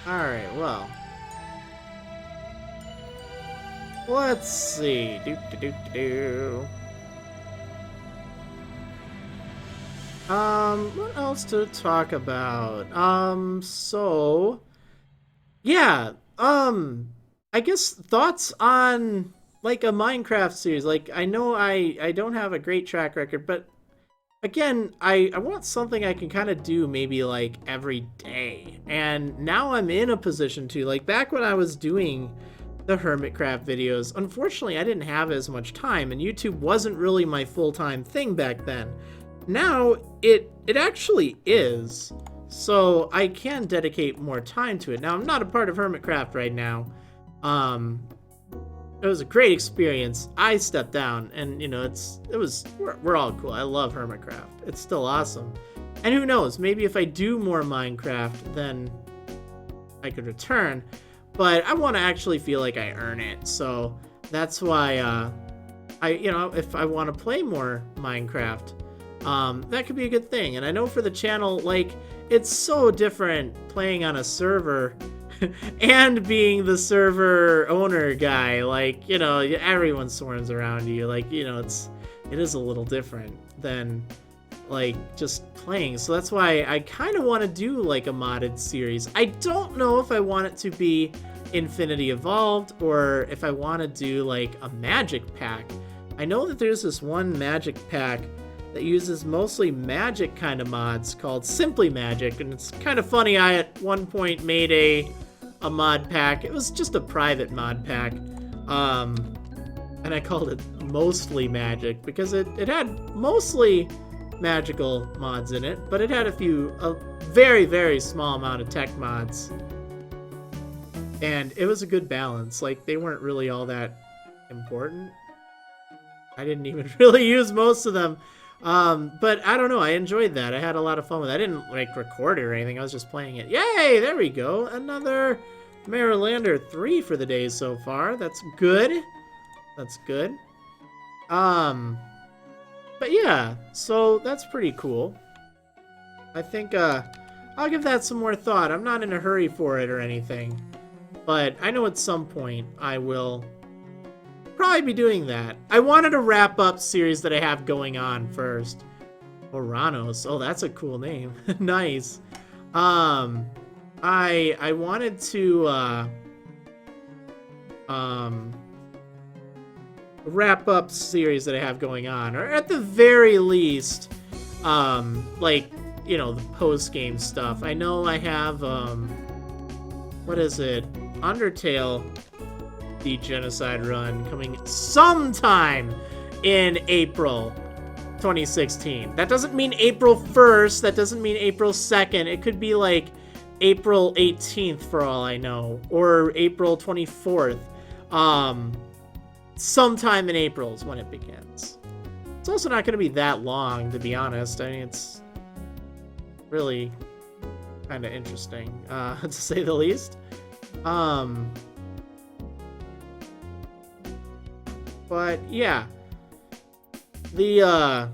Alright, well. Let's see. What else to talk about? So yeah, I guess thoughts on like a Minecraft series. Like I know I don't have a great track record, but again, I want something I can kind of do maybe like every day. And now I'm in a position to, like back when I was doing the Hermitcraft videos, unfortunately I didn't have as much time and YouTube wasn't really my full-time thing back then. Now it actually is, so I can dedicate more time to it. Now I'm not a part of Hermitcraft right now. It was a great experience. I stepped down and you know we're all cool. I love Hermitcraft. It's still awesome. And who knows, maybe if I do more Minecraft then I could return. But I want to actually feel like I earn it, so that's why if I want to play more Minecraft, that could be a good thing. And I know for the channel, like, it's so different playing on a server and being the server owner guy. Like, you know, everyone swarms around you. Like, you know, it is a little different than like just playing. So that's why I kind of want to do like a modded series. I don't know if I want it to be Infinity Evolved or if I want to do like a magic pack. I know that there's this one magic pack that uses mostly magic kind of mods called Simply Magic, and it's kind of funny. I at one point made a mod pack. It was just a private mod pack, and I called it Mostly Magic because it had mostly magical mods in it, but it had a very, very small amount of tech mods. And it was a good balance. Like, they weren't really all that important. I didn't even really use most of them. But I don't know. I enjoyed that. I had a lot of fun with it. I didn't, like, record it or anything. I was just playing it. Yay! There we go. Another Marrilander 3 for the day so far. That's good. That's good. But yeah. So, that's pretty cool. I think, I'll give that some more thought. I'm not in a hurry for it or anything. But I know at some point I will probably be doing that. I wanted to wrap up series that I have going on first. Oranos. Oh, that's a cool name. Nice. I wanted to wrap up series that I have going on, or at the very least, like, you know, the post-game stuff. I know I have what is it? Undertale, the Genocide Run, coming sometime in April 2016. That doesn't mean April 1st. That doesn't mean April 2nd. It could be like April 18th for all I know, or April 24th. Sometime in April is when it begins. It's also not going to be that long, to be honest. I mean, it's really kind of interesting, to say the least. But yeah, the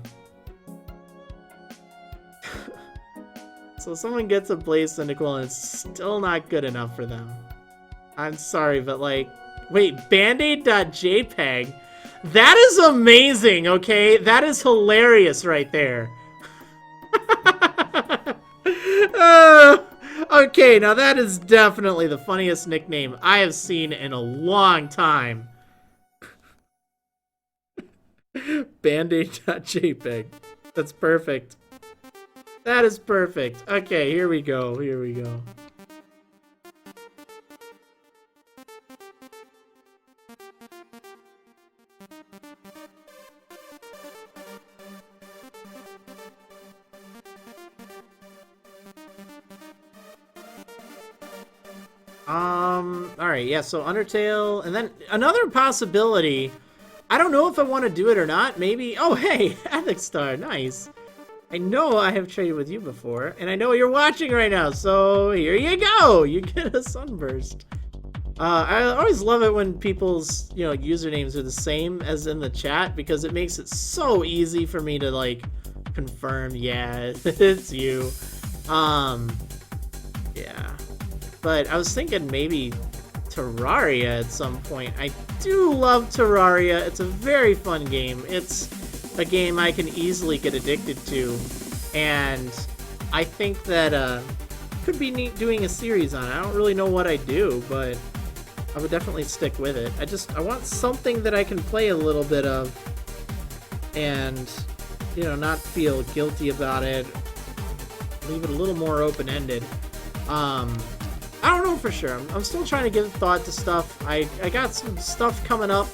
so someone gets a Blaze Cyndaquil and it's still not good enough for them. I'm sorry, but like, wait, bandaid.jpg? That is amazing, okay? That is hilarious right there. Okay, now that is definitely the funniest nickname I have seen in a long time. Bandaid.jpg. That's perfect. That is perfect. Okay, here we go. Here we go. Alright, yeah, so Undertale, and then another possibility. I don't know if I want to do it or not. Maybe. Oh, hey, Ethic Star, nice. I know I have traded with you before, and I know you're watching right now, so here you go. You get a sunburst. I always love it when people's, you know, usernames are the same as in the chat, because it makes it so easy for me to, like, confirm, yeah, it's you. Yeah. But I was thinking maybe Terraria at some point. I do love Terraria. It's a very fun game. It's a game I can easily get addicted to, and I think that could be neat doing a series on it. I don't really know what I do, but I would definitely stick with it. I want something that I can play a little bit of and, you know, not feel guilty about it. Leave it a little more open-ended. I don't know for sure. I'm still trying to give thought to stuff. I got some stuff coming up.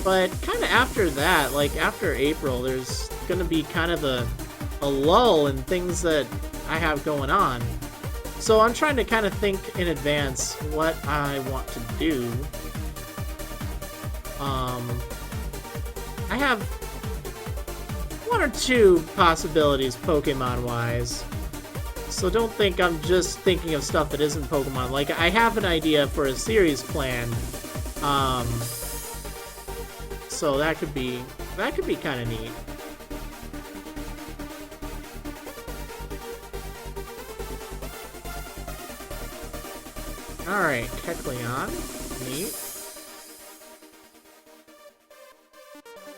But kind of after that, like after April, there's going to be kind of a lull in things that I have going on. So I'm trying to kind of think in advance what I want to do. I have one or two possibilities Pokemon-wise. So don't think I'm just thinking of stuff that isn't Pokemon. Like, I have an idea for a series plan. So that could be kind of neat. Alright, Kecleon. Neat.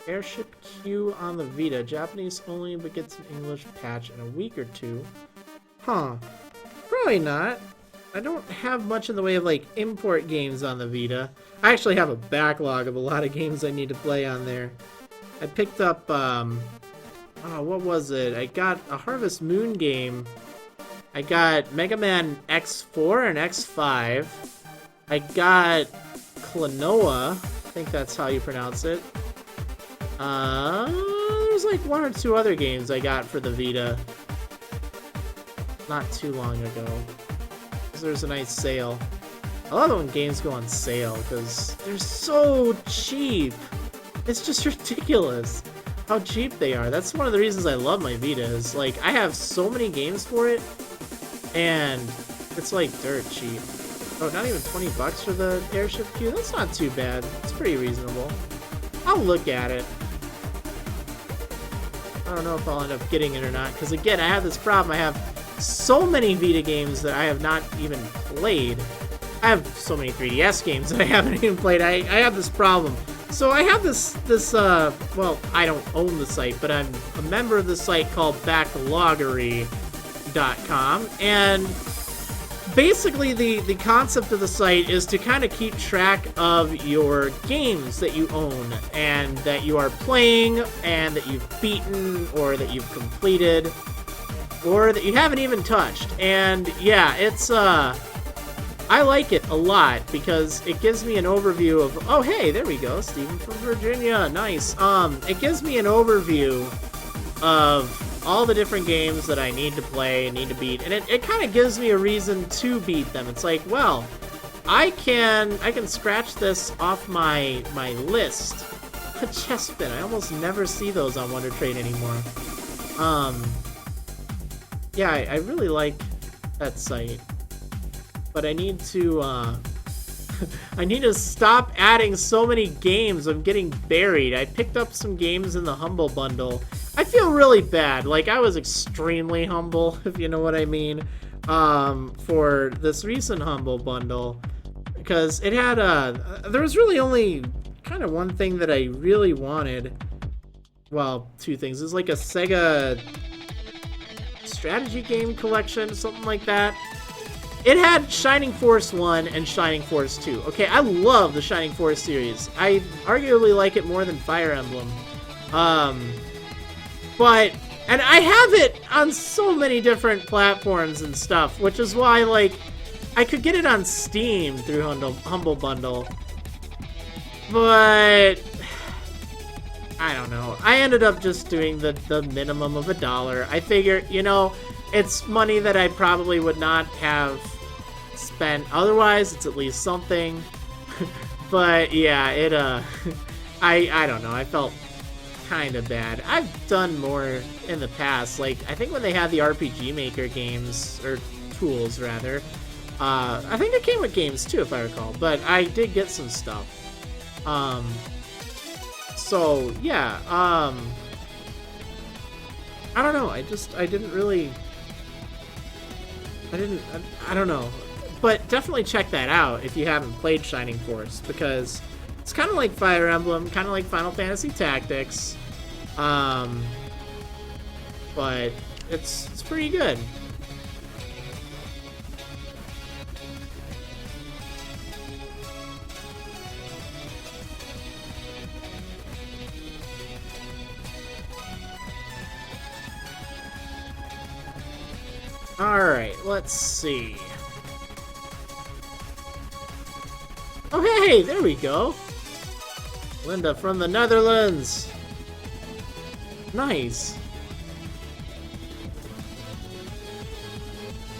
Airship Q on the Vita. Japanese only, but gets an English patch in a week or two. Huh. Probably not. I don't have much in the way of, like, import games on the Vita. I actually have a backlog of a lot of games I need to play on there. I picked up, oh, what was it? I got a Harvest Moon game. I got Mega Man X4 and X5. I got Klonoa. I think that's how you pronounce it. There's like one or two other games I got for the Vita not too long ago. Is there's a nice sale. I love it when games go on sale because they're so cheap. It's just ridiculous how cheap they are. That's one of the reasons I love my Vita is, like, I have so many games for it, and it's, like, dirt cheap. Oh, not even 20 bucks for the airship queue? That's not too bad. It's pretty reasonable. I'll look at it. I don't know if I'll end up getting it or not, because, again, I have this problem. I have so many Vita games that I have not even played. I have so many 3DS games that I haven't even played. I have this problem. So I have this well, I don't own the site, but I'm a member of the site called Backloggery.com, and basically the concept of the site is to kind of keep track of your games that you own and that you are playing and that you've beaten or that you've completed or that you haven't even touched. And yeah, it's I like it a lot because it gives me an overview of, oh hey, there we go, Steven from Virginia, nice. It gives me an overview of all the different games that I need to play and need to beat, and it kind of gives me a reason to beat them. It's like, well, I can scratch this off my list. A chest spin, I almost never see those on Wonder Trade anymore. Yeah, I really like that site. But I need to, I need to stop adding so many games. I'm getting buried. I picked up some games in the Humble Bundle. I feel really bad. Like, I was extremely humble, if you know what I mean, for this recent Humble Bundle. Because it had, there was really only kind of one thing that I really wanted. Well, two things. It's like a Sega strategy game collection, something like that. It had Shining Force 1 and Shining Force 2. Okay, I love the Shining Force series. I arguably like it more than Fire Emblem. But, and I have it on so many different platforms and stuff, which is why, like, I could get it on Steam through Humble Bundle. But, I don't know. I ended up just doing the minimum of $1. I figure, you know, it's money that I probably would not have spent otherwise. It's at least something. But yeah, it I don't know. I felt kind of bad. I've done more in the past. Like, I think when they had the RPG Maker games, or tools rather, I think it came with games too, if I recall. But I did get some stuff. So yeah, I don't know. I don't know. But definitely check that out if you haven't played Shining Force, because it's kind of like Fire Emblem, kind of like Final Fantasy Tactics, but it's pretty good. Alright, let's see. Oh hey, there we go! Linda from the Netherlands! Nice!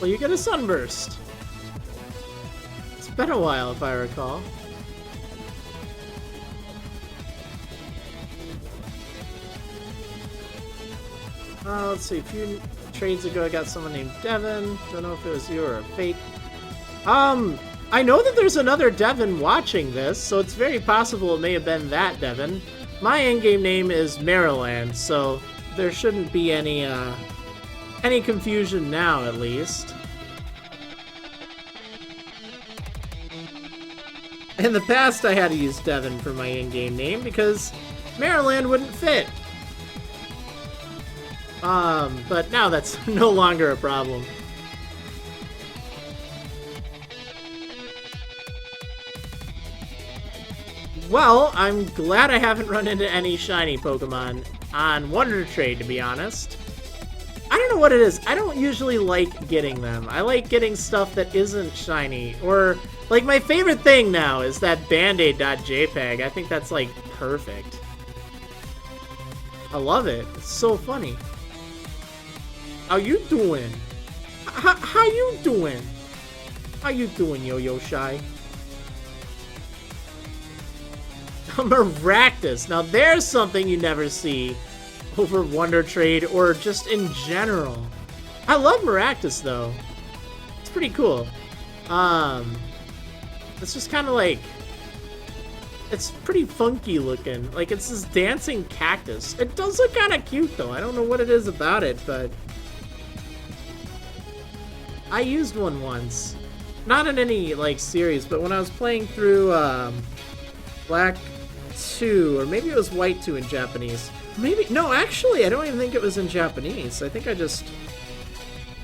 Well, you get a sunburst. It's been a while, if I recall. Let's see, a few trades ago I got someone named Devin. Don't know if it was you or a fake. I know that there's another Devin watching this, so it's very possible it may have been that Devin. My in-game name is Marriland, so there shouldn't be any confusion now, at least. In the past, I had to use Devin for my in-game name because Marriland wouldn't fit. But now that's no longer a problem. Well, I'm glad I haven't run into any shiny Pokemon on Wonder Trade, to be honest. I don't know what it is. I don't usually like getting them. I like getting stuff that isn't shiny. Or, like, my favorite thing now is that Band-Aid.jpg. I think that's, like, perfect. I love it. It's so funny. How you doing? How you doing? How you doing, Yo-Yo Shy? Maractus. Now there's something you never see over Wonder Trade or just in general. I love Maractus though. It's pretty cool. It's just kind of like, it's pretty funky looking. Like it's this dancing cactus. It does look kind of cute though. I don't know what it is about it, but I used one once. Not in any like series, but when I was playing through Black 2, or maybe it was White 2 in Japanese. Maybe, no, actually, I don't even think it was in Japanese. I think I just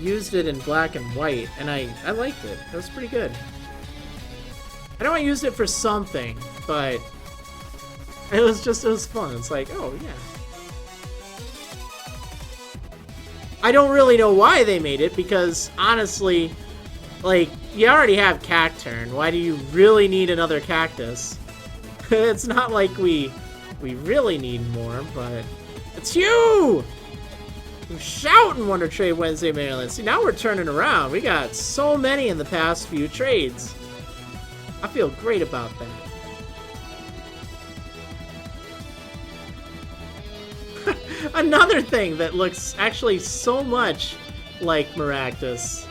used it in Black and White, and I liked it. It was pretty good. I know I used it for something, but it was fun. It's like, oh, yeah. I don't really know why they made it, because, honestly, like, you already have Cacturn. Why do you really need another cactus? It's not like we really need more, but it's you! I'm shouting Wonder Trade Wednesday, Maryland. See, now we're turning around. We got so many in the past few trades. I feel great about that. Another thing that looks actually so much like Maractus.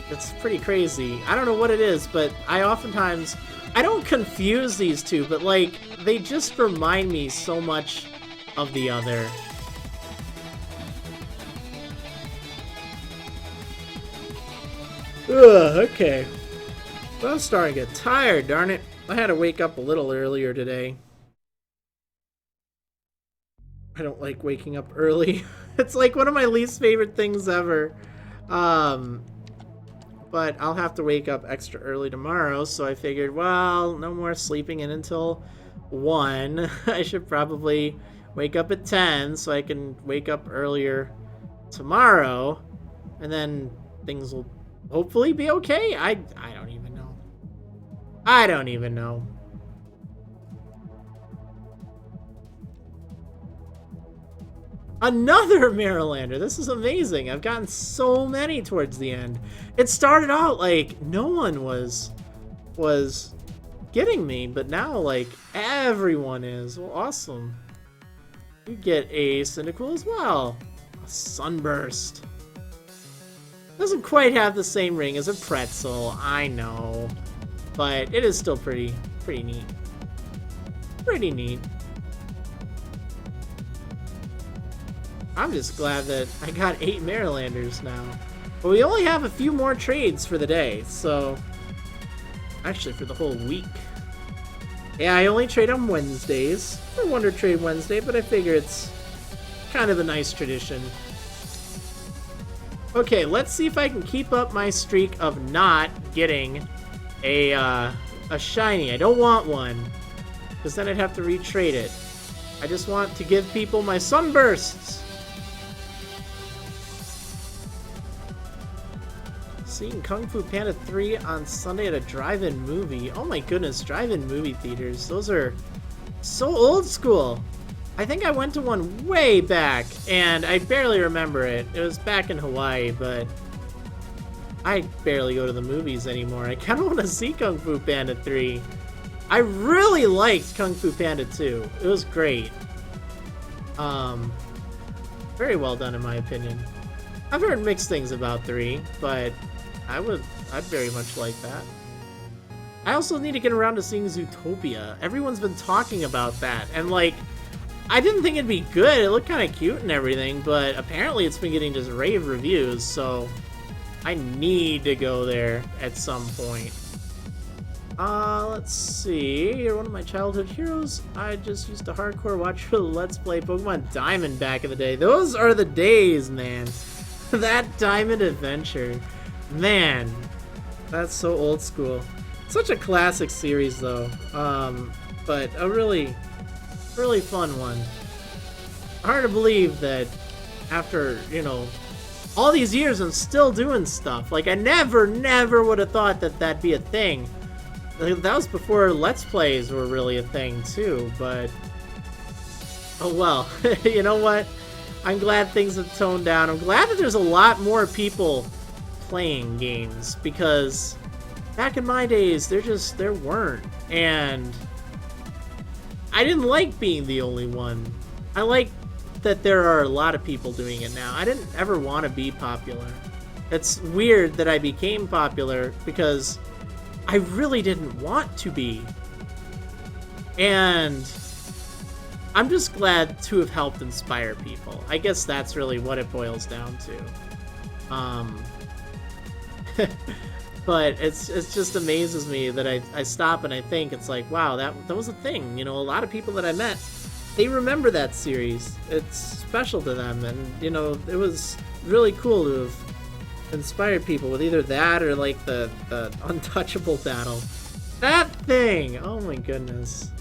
It's pretty crazy. I don't know what it is, but I don't confuse these two, but like, they just remind me so much of the other. Ugh, okay. Well, I'm starting to get tired, darn it. I had to wake up a little earlier today. I don't like waking up early. It's like one of my least favorite things ever. But I'll have to wake up extra early tomorrow, so I figured, well, no more sleeping in until 1. I should probably wake up at 10 so I can wake up earlier tomorrow, and then things will hopefully be okay. I don't even know. I don't even know. Another Marrilander! This is amazing. I've gotten so many towards the end. It started out like no one was getting me, but now like everyone is. Well, awesome. You get a Cyndaquil as well. A Sunburst. Doesn't quite have the same ring as a pretzel, I know, but it is still pretty neat. Pretty neat. I'm just glad that I got 8 Marrilanders now. But we only have a few more trades for the day, so... Actually, for the whole week. Yeah, I only trade on Wednesdays. For Wonder Trade Wednesday, but I figure it's kind of a nice tradition. Okay, let's see if I can keep up my streak of not getting a shiny. I don't want one, because then I'd have to retrade it. I just want to give people my Sunbursts. Seeing Kung Fu Panda 3 on Sunday at a drive-in movie. Oh my goodness, drive-in movie theaters. Those are so old school. I think I went to one way back, and I barely remember it. It was back in Hawaii, but I barely go to the movies anymore. I kind of want to see Kung Fu Panda 3. I really liked Kung Fu Panda 2. It was great. Very well done in my opinion. I've heard mixed things about 3, but I'd very much like that. I also need to get around to seeing Zootopia. Everyone's been talking about that, and like, I didn't think it'd be good. It looked kind of cute and everything, but apparently it's been getting just rave reviews, so I need to go there at some point. Let's see. You're one of my childhood heroes. I just used to hardcore watch for Let's Play Pokemon Diamond back in the day. Those are the days, man. That Diamond adventure. Man, that's so old school. Such a classic series, though. But a really fun one. Hard to believe that after, you know, all these years I'm still doing stuff. Like, I never would have thought that that'd be a thing. That was before Let's Plays were really a thing, too, but... Oh, well. You know what? I'm glad things have toned down. I'm glad that there's a lot more people playing games, because Back in my days, there weren't. And I didn't like being the only one. I like that there are a lot of people doing it now. I didn't ever want to be popular. It's weird that I became popular because I really didn't want to be. And I'm just glad to have helped inspire people. I guess that's really what it boils down to. But it just amazes me that I stop and I think, it's like, wow, that was a thing. You know, a lot of people that I met, they remember that series. It's special to them, and, you know, it was really cool to have inspired people with either that or, like, the untouchable battle. That thing! Oh my goodness.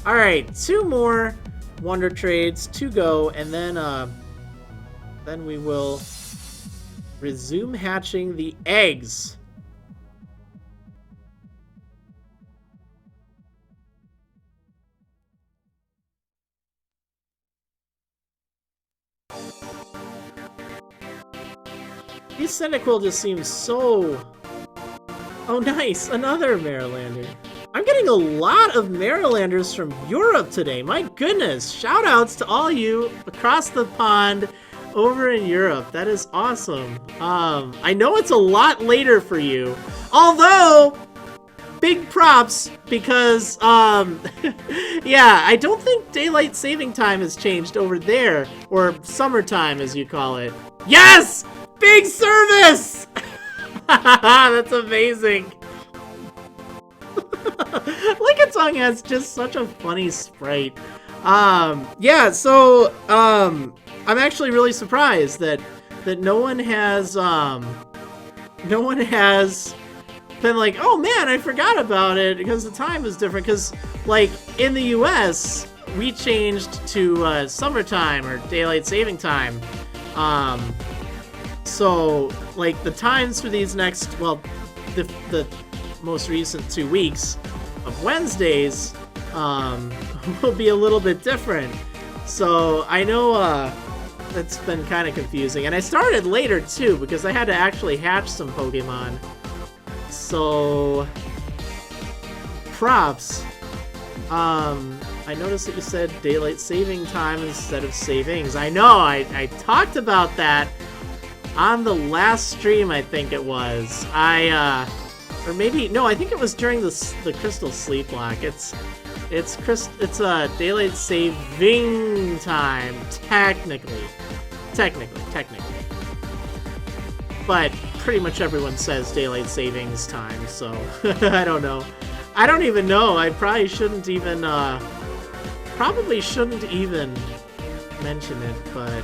Alright, 2 more Wonder Trades to go, and then we will resume hatching the eggs. This Cyndaquil just seems so... Oh nice, another Marrilander. I'm getting a lot of Marrilanders from Europe today. My goodness, shoutouts to all you across the pond over in Europe. That is awesome. I know it's a lot later for you, although big props because yeah, I don't think daylight saving time has changed over there, or summertime as you call it. Yes! Big service! That's amazing. Lickitung has just such a funny sprite. Yeah, so I'm actually really surprised that no one has been like, oh man, I forgot about it, because the time is different. Because like in the US, we changed to summertime or daylight saving time. So like the times for these next, well, the most recent 2 weeks of Wednesdays will be a little bit different. So I know it's been kind of confusing, and I started later too because I had to actually hatch some Pokemon. So props. I noticed that you said daylight saving time instead of savings. I know, I talked about that on the last stream, I think it was. Or maybe, no, I think it was during the Crystal Sleep Lock. It's daylight saving time, technically. But pretty much everyone says daylight savings time, so I don't know. I don't even know. I probably shouldn't even mention it, but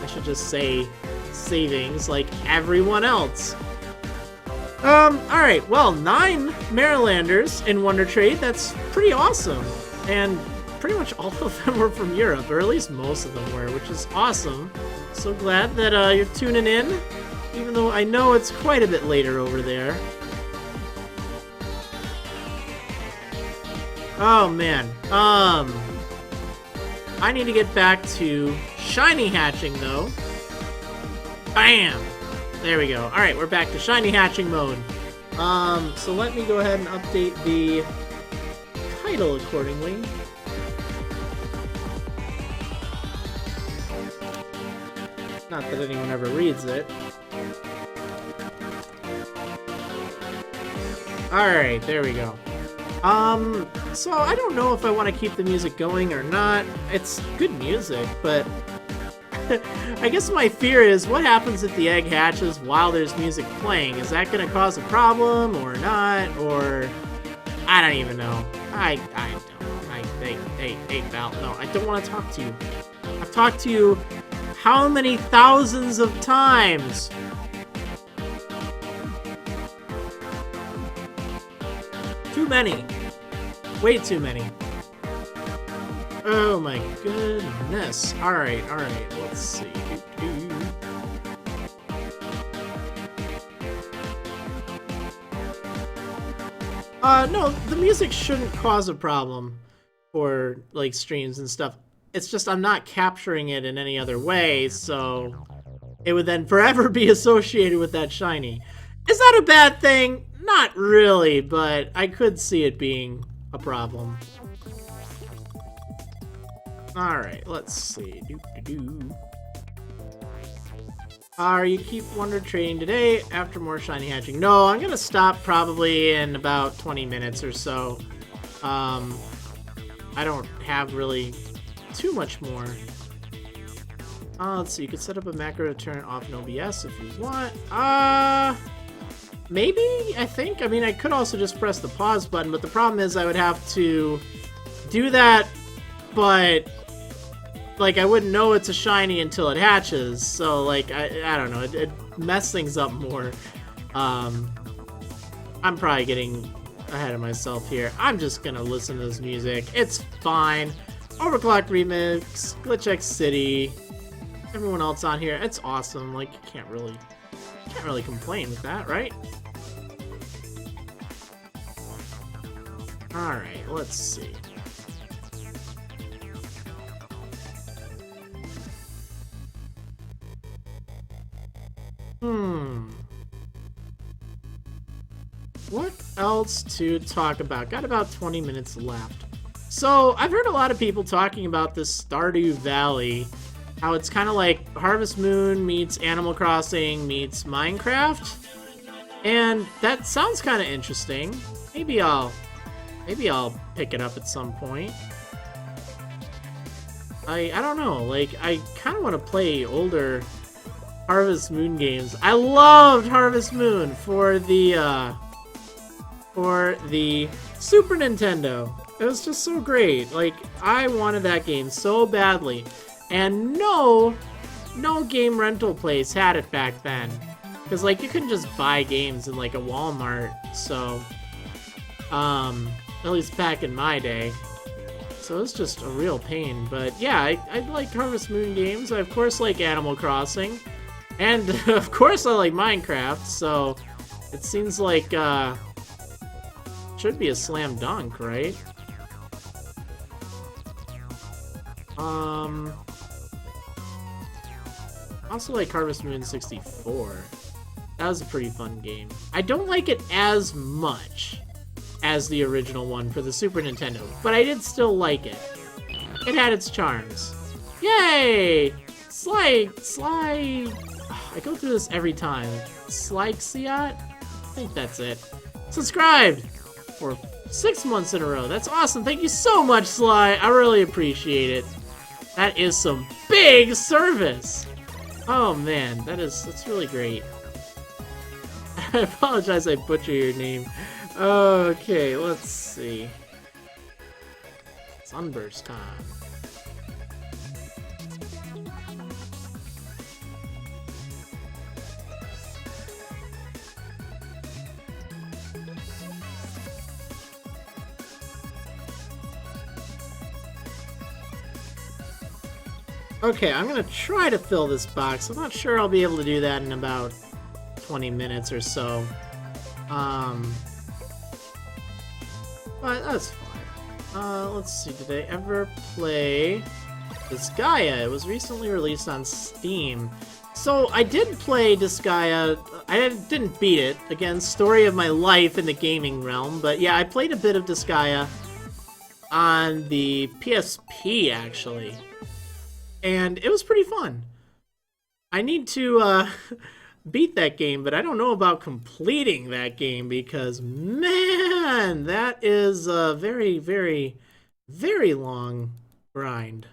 I should just say savings like everyone else. Alright, well, 9 Marrilanders in Wonder Trade. That's pretty awesome. And pretty much all of them were from Europe, or at least most of them were, which is awesome. So glad that you're tuning in, even though I know it's quite a bit later over there. Oh man, I need to get back to shiny hatching though. Bam! There we go. Alright, we're back to shiny hatching mode. So let me go ahead and update the title accordingly. Not that anyone ever reads it. Alright, there we go. So I don't know if I want to keep the music going or not. It's good music, but I guess my fear is what happens if the egg hatches while there's music playing? Is that going to cause a problem or not? Or I don't even know. I don't. Hey, Val, no, I don't want to talk to you. I've talked to you how many thousands of times? Too many. Way too many. Oh my goodness. Alright, let's see. No, the music shouldn't cause a problem for, like, streams and stuff. It's just I'm not capturing it in any other way, so it would then forever be associated with that shiny. Is that a bad thing? Not really, but I could see it being a problem. Alright, let's see. You keep Wonder Trading today after more shiny hatching? No, I'm gonna stop probably in about 20 minutes or so. I don't have really too much more. Let's see, you could set up a macro to turn off no BS if you want. Maybe, I think. I mean, I could also just press the pause button, but the problem is I would have to do that, but, like, I wouldn't know it's a shiny until it hatches, so, like, I don't know, it messed things up more. I'm probably getting ahead of myself here. I'm just gonna listen to this music. It's fine. Overclock Remix, Glitch X City, everyone else on here. It's awesome. Like, you can't really complain with that, right? Alright, let's see. What else to talk about? Got about 20 minutes left. So, I've heard a lot of people talking about this Stardew Valley, how it's kind of like Harvest Moon meets Animal Crossing meets Minecraft, and that sounds kind of interesting. Maybe I'll pick it up at some point. I don't know, like, I kind of want to play older Harvest Moon games. I loved Harvest Moon for the Super Nintendo. It was just so great. Like, I wanted that game so badly. And no game rental place had it back then. Because, like, you couldn't just buy games in, like, a Walmart. So, at least back in my day. So it's just a real pain. But, yeah, I like Harvest Moon games. I, of course, like Animal Crossing. And, of course, I like Minecraft. So, it seems like, should be a slam dunk, right? Also like Harvest Moon 64. That was a pretty fun game. I don't like it as much as the original one for the Super Nintendo, but I did still like it. It had its charms. Yay! Slide. I go through this every time. Slixiat? I think that's it. Subscribed for 6 months in a row. That's awesome. Thank you so much, Sly. I really appreciate it. That is some big service. Oh man, that's really great. I apologize I butcher your name. Okay, let's see. Sunburst time. Okay, I'm gonna try to fill this box. I'm not sure I'll be able to do that in about 20 minutes or so. But that's fine. Let's see, did I ever play Disgaea? It was recently released on Steam. So I did play Disgaea. I didn't beat it. Again, story of my life in the gaming realm. But yeah, I played a bit of Disgaea on the PSP, actually. And it was pretty fun. I need to beat that game, but I don't know about completing that game because, man, that is a very, very, very long grind.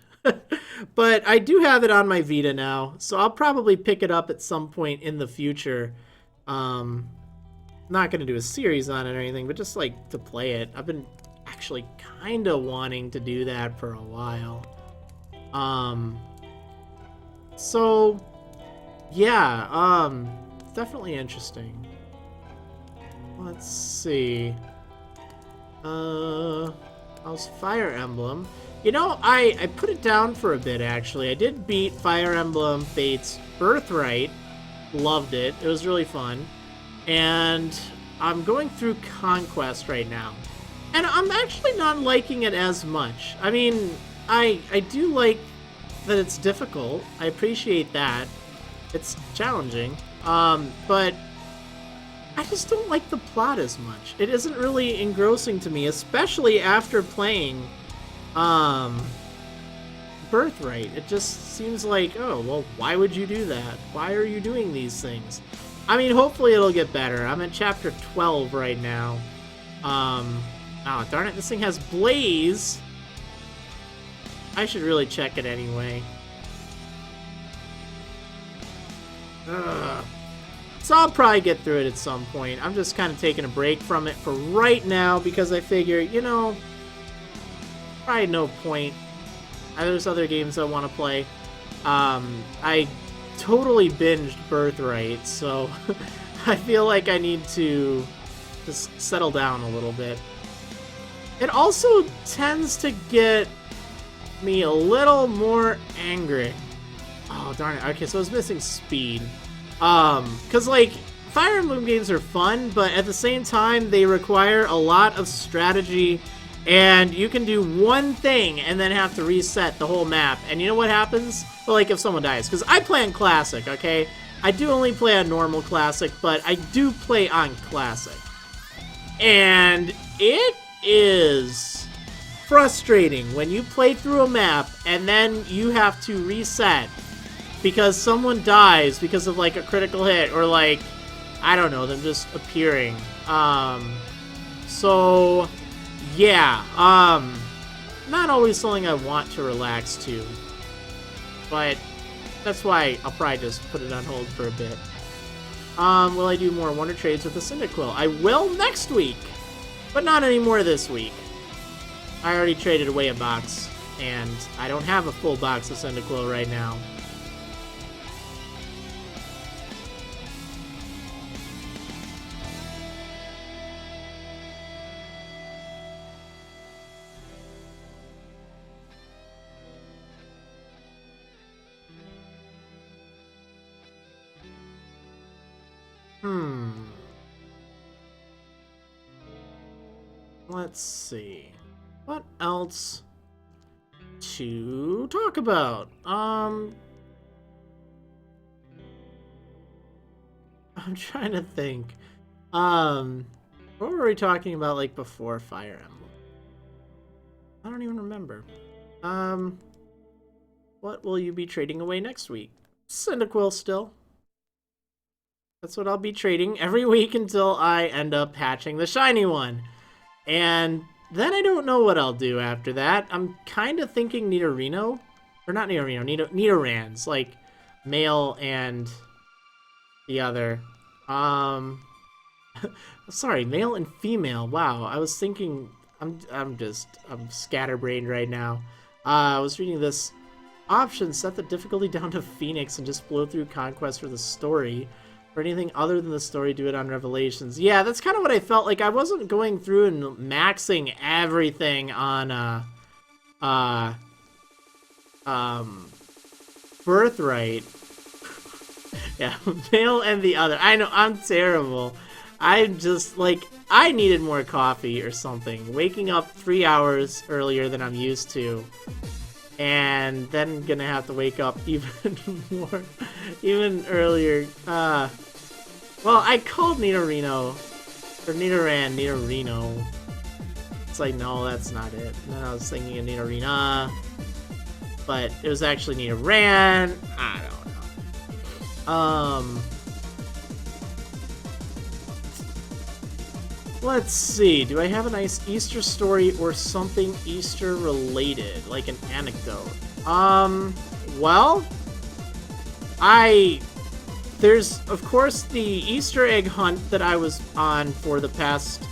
But I do have it on my Vita now, so I'll probably pick it up at some point in the future. Not going to do a series on it or anything, but just like to play it. I've been actually kind of wanting to do that for a while. So, yeah, definitely interesting. Let's see. How's Fire Emblem? You know, I put it down for a bit, actually. I did beat Fire Emblem Fates Birthright. Loved it. It was really fun. And I'm going through Conquest right now. And I'm actually not liking it as much. I mean, I do like that it's difficult. I appreciate that. It's challenging. But I just don't like the plot as much. It isn't really engrossing to me, especially after playing Birthright. It just seems like, oh, well, why would you do that? Why are you doing these things? I mean, hopefully it'll get better. I'm in chapter 12 right now. Oh, darn it, this thing has Blaze. I should really check it anyway. Ugh. So I'll probably get through it at some point. I'm just kind of taking a break from it for right now because I figure, you know, probably no point. There's other games I want to play. I totally binged Birthright, so I feel like I need to just settle down a little bit. It also tends to get me a little more angry. Oh, darn it. Okay, so I was missing speed. Because, like, Fire Emblem games are fun, but at the same time, they require a lot of strategy, and you can do one thing and then have to reset the whole map. And you know what happens? Well, like, if someone dies. Because I play on Classic, okay? I do only play on normal Classic, but I do play on Classic. And it is frustrating when you play through a map and then you have to reset because someone dies because of, like, a critical hit or, like, I don't know, them just appearing. So, yeah, not always something I want to relax to, but that's why I'll probably just put it on hold for a bit. Will I do more Wonder Trades with the Cyndaquil? I will next week, but not anymore this week. I already traded away a box, and I don't have a full box of Cyndaquil right now. Let's see. What else to talk about? I'm trying to think. What were we talking about, like, before Fire Emblem? I don't even remember. What will you be trading away next week? Cyndaquil still. That's what I'll be trading every week until I end up hatching the shiny one. And then I don't know what I'll do after that. I'm kind of thinking Nidorino. Or not Nidorino, Nidorans. Like, male and the other. Sorry, male and female. Wow, I was thinking... I'm scatterbrained right now. I was reading this option. Set the difficulty down to Phoenix and just flow through Conquest for the story. For anything other than the story, do it on Revelations. Yeah, that's kind of what I felt like. I wasn't going through and maxing everything on Birthright. Yeah, male and the other. I know, I'm terrible. I'm just, like, I needed more coffee or something. Waking up 3 hours earlier than I'm used to. And then gonna have to wake up even more, even earlier. Well, I called Nidorino, or Nidorino. It's like, no, that's not it. And then I was thinking of Nidorina, but it was actually Nidoran. I don't know. Let's see. Do I have a nice Easter story or something Easter related, like an anecdote? Well, there's, of course, the Easter egg hunt that I was on for the past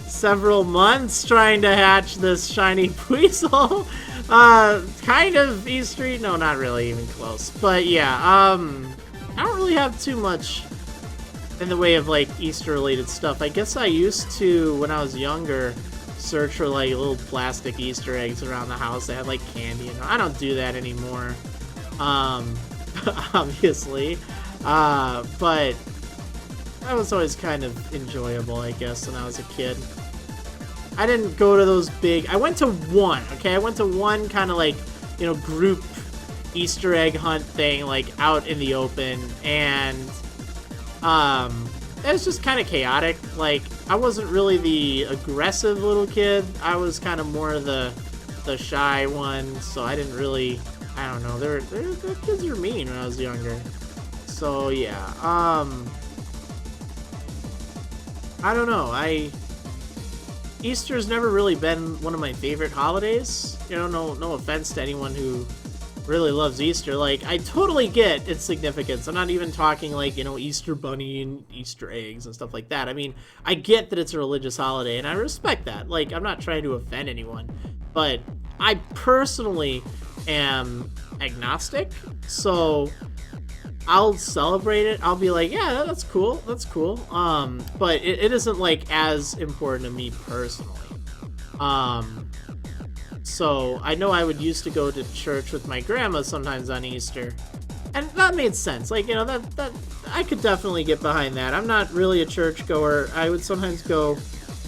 several months trying to hatch this shiny Weasel. Kind of Easter, no, not really even close. But yeah, I don't really have too much in the way of, like, Easter-related stuff. I guess I used to, when I was younger, search for, like, little plastic Easter eggs around the house that had, like, candy. And I don't do that anymore, obviously. But that was always kind of enjoyable, I guess, when I was a kid. I didn't go to those big... I went to one, okay? I went to one kind of, like, you know, group Easter egg hunt thing, like, out in the open, and it was just kind of chaotic. Like, I wasn't really the aggressive little kid. I was kind of more the shy one, so I didn't really, I don't know, the kids were mean when I was younger. So yeah, I don't know, Easter's never really been one of my favorite holidays. You know, no offense to anyone who really loves Easter. Like, I totally get its significance. I'm not even talking like, you know, Easter bunny and Easter eggs and stuff like that. I mean, I get that it's a religious holiday, and I respect that. Like, I'm not trying to offend anyone, but I personally am agnostic, so I'll celebrate it. I'll be like, yeah, that's cool. That's cool. But it isn't like as important to me personally. So I know I would used to go to church with my grandma sometimes on Easter, and that made sense. Like, you know, that I could definitely get behind that. I'm not really a church goer. I would sometimes go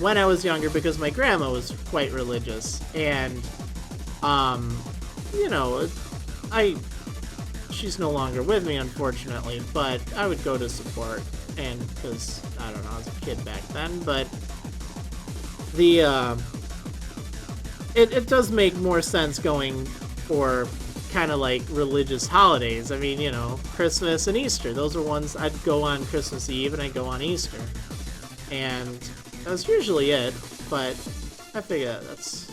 when I was younger because my grandma was quite religious, and you know, she's no longer with me, unfortunately, but I would go to support, and because, I don't know, I was a kid back then, but it does make more sense going for kind of like religious holidays. I mean, you know, Christmas and Easter, those are ones I'd go on Christmas Eve and I'd go on Easter, and that's usually it, but I figure that's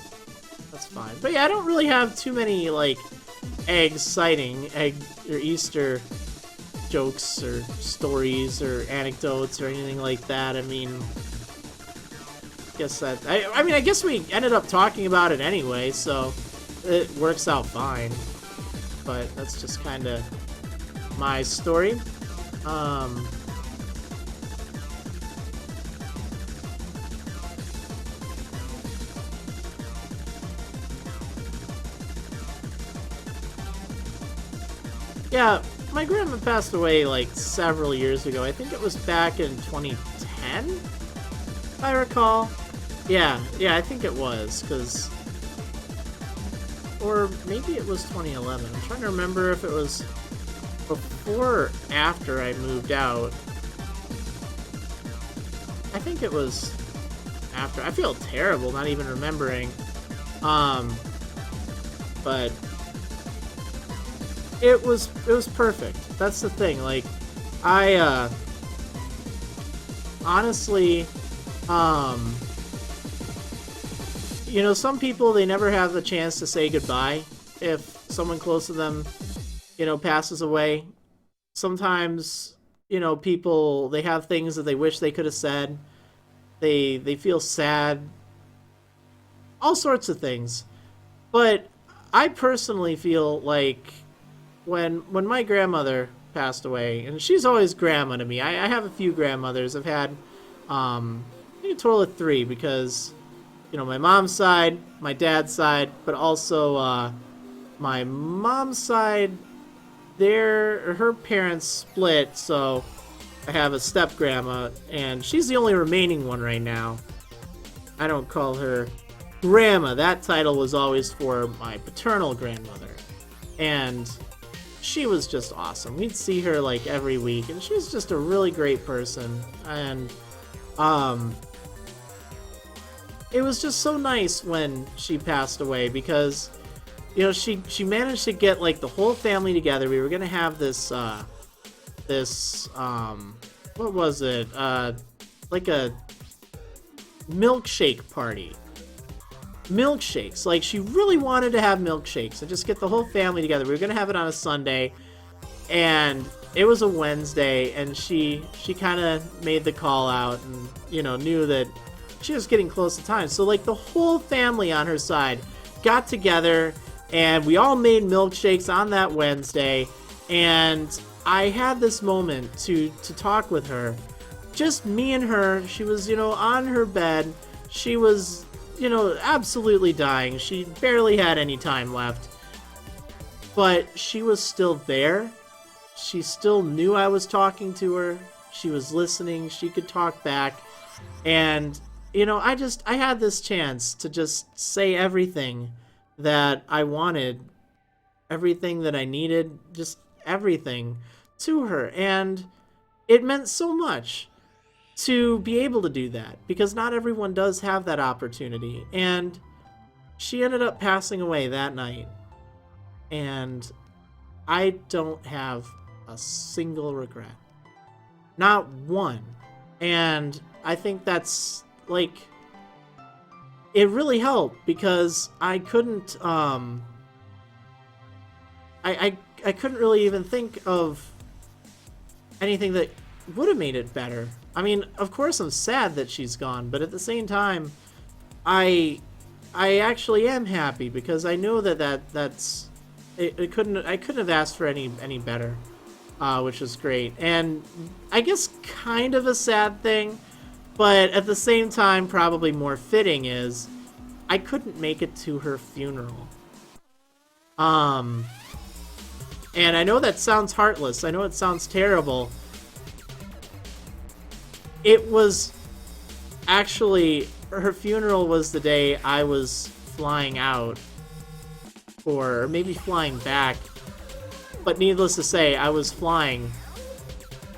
fine. But yeah, I don't really have too many, like, egg or Easter jokes or stories or anecdotes or anything like that. I mean, I guess we ended up talking about it anyway, so it works out fine. But that's just kind of my story. Yeah, my grandma passed away like several years ago. I think it was back in 2010, if I recall. Yeah, I think it was, or maybe it was 2011. I'm trying to remember if it was before or after I moved out. I think it was after. I feel terrible not even remembering. But it was perfect. That's the thing. Like, I honestly, you know, some people, they never have the chance to say goodbye if someone close to them, you know, passes away. Sometimes, you know, people, they have things that they wish they could have said. They feel sad. All sorts of things. But I personally feel like when my grandmother passed away, and she's always grandma to me. I have a few grandmothers. I've had I think a total of 3, because, you know, my mom's side, my dad's side, but also my mom's side, her parents split, so I have a step grandma, and she's the only remaining one right now. I don't call her grandma. That title was always for my paternal grandmother, and she was just awesome. We'd see her like every week, and she was just a really great person. And it was just so nice when she passed away, because, you know, she managed to get like the whole family together. We were gonna have this what was it? Like a milkshake party. Milkshakes. Like, she really wanted to have milkshakes and just get the whole family together. We were gonna have it on a Sunday, and it was a Wednesday, and she kind of made the call out, and, you know, knew that she was getting close to time. So, like, the whole family on her side got together, and we all made milkshakes on that Wednesday, and I had this moment to talk with her. Just me and her. She was, you know, on her bed. She was, you know, absolutely dying. She barely had any time left. But she was still there. She still knew I was talking to her. She was listening. She could talk back. And, you know, I had this chance to just say everything that I wanted, everything that I needed, just everything to her. And it meant so much. to be able to do that, because not everyone does have that opportunity. And she ended up passing away that night. And I don't have a single regret. Not one. And I think that's, like, it really helped, because I couldn't, I couldn't really even think of anything that would have made it better. I mean, of course I'm sad that she's gone, but at the same time, I actually am happy, because I know that's I couldn't have asked for any better, which is great. And I guess kind of a sad thing, but at the same time probably more fitting, is I couldn't make it to her funeral. And I know that sounds heartless. I know it sounds terrible. It was actually, her funeral was the day I was flying out, or maybe flying back. But needless to say, I was flying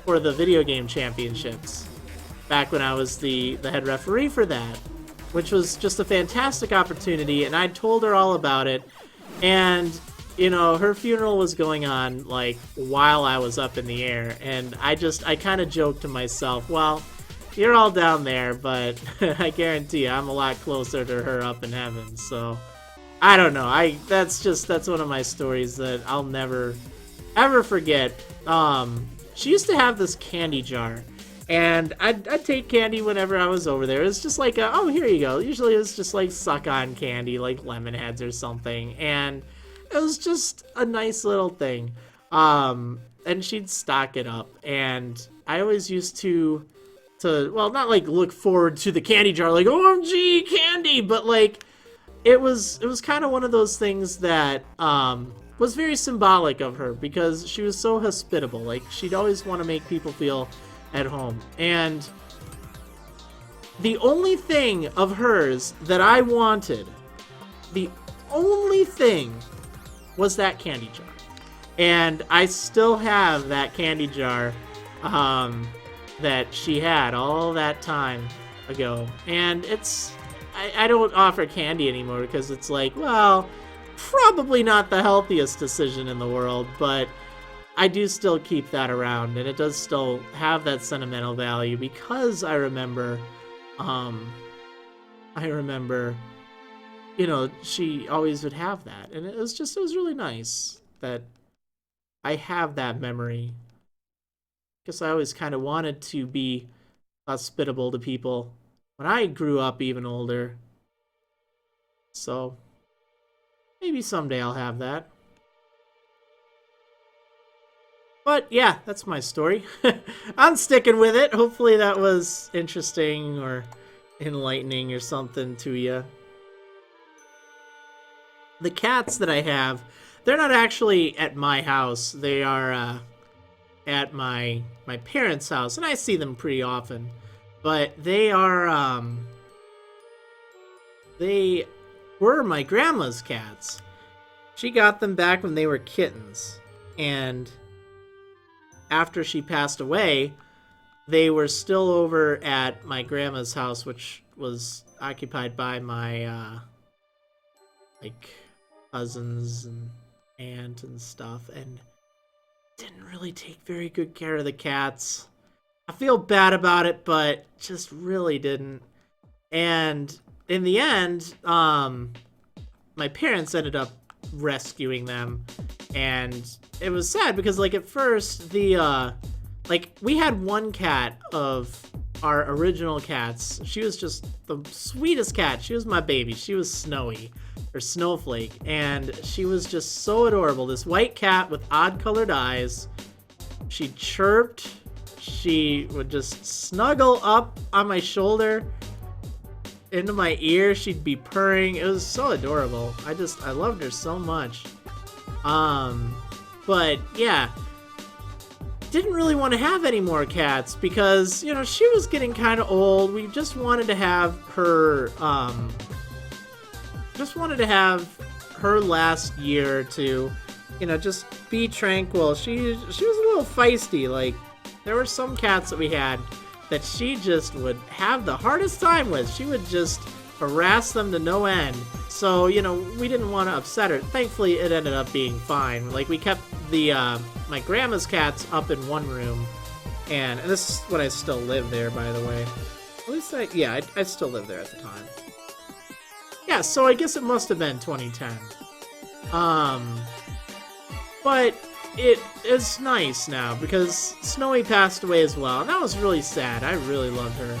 for the video game championships back when I was the head referee for that, which was just a fantastic opportunity, and I told her all about it. And you know, her funeral was going on, like, while I was up in the air, and I kind of joked to myself, well, you're all down there, but I guarantee you I'm a lot closer to her up in heaven. So I don't know, that's one of my stories that I'll never ever forget. She used to have this candy jar, and I'd take candy whenever I was over there. It was just like, oh, here you go. Usually it's just like suck-on candy, like lemon heads or something, and it was just a nice little thing. And she'd stock it up, and I always used to well, not like look forward to the candy jar, like OMG candy, but like it was kind of one of those things that was very symbolic of her, because she was so hospitable. Like, she'd always want to make people feel at home. And the only thing of hers that I wanted, the only thing, was that candy jar. And I still have that candy jar that she had all that time ago. And I don't offer candy anymore, because it's like, well, probably not the healthiest decision in the world, but I do still keep that around, and it does still have that sentimental value, because I remember, you know, she always would have that, and it was really nice that I have that memory. Because I always kind of wanted to be hospitable to people when I grew up even older. So maybe someday I'll have that. But yeah, that's my story. I'm sticking with it. Hopefully that was interesting or enlightening or something to you. The cats that I have, they're not actually at my house. They are at my parents' house, and I see them pretty often. But they are they were my grandma's cats. She got them back when they were kittens, and after she passed away, they were still over at my grandma's house, which was occupied by my like cousins and aunt and stuff, and didn't really take very good care of the cats. I feel bad about it, but just really didn't. And in the end, my parents ended up rescuing them, and it was sad because, like, at first like, we had one cat of our original cats. She was just the sweetest cat. She was my baby. She was Snowy, or Snowflake, and she was just so adorable. This white cat with odd colored eyes. She chirped. She would just snuggle up on my shoulder into my ear. She'd be purring. It was so adorable. I loved her so much. But yeah, didn't really want to have any more cats because, you know, she was getting kind of old. We just wanted to have her, last year or two, you know, just be tranquil. She was a little feisty. Like, there were some cats that we had that she just would have the hardest time with. She would just harass them to no end. So, you know, we didn't want to upset her. Thankfully, it ended up being fine. Like, we kept the my grandma's cats up in one room, and this is when I still live there, by the way. At least I still live there at the time. Yeah, so I guess it must have been 2010. But it is nice now because Snowy passed away as well, and that was really sad. I really loved her.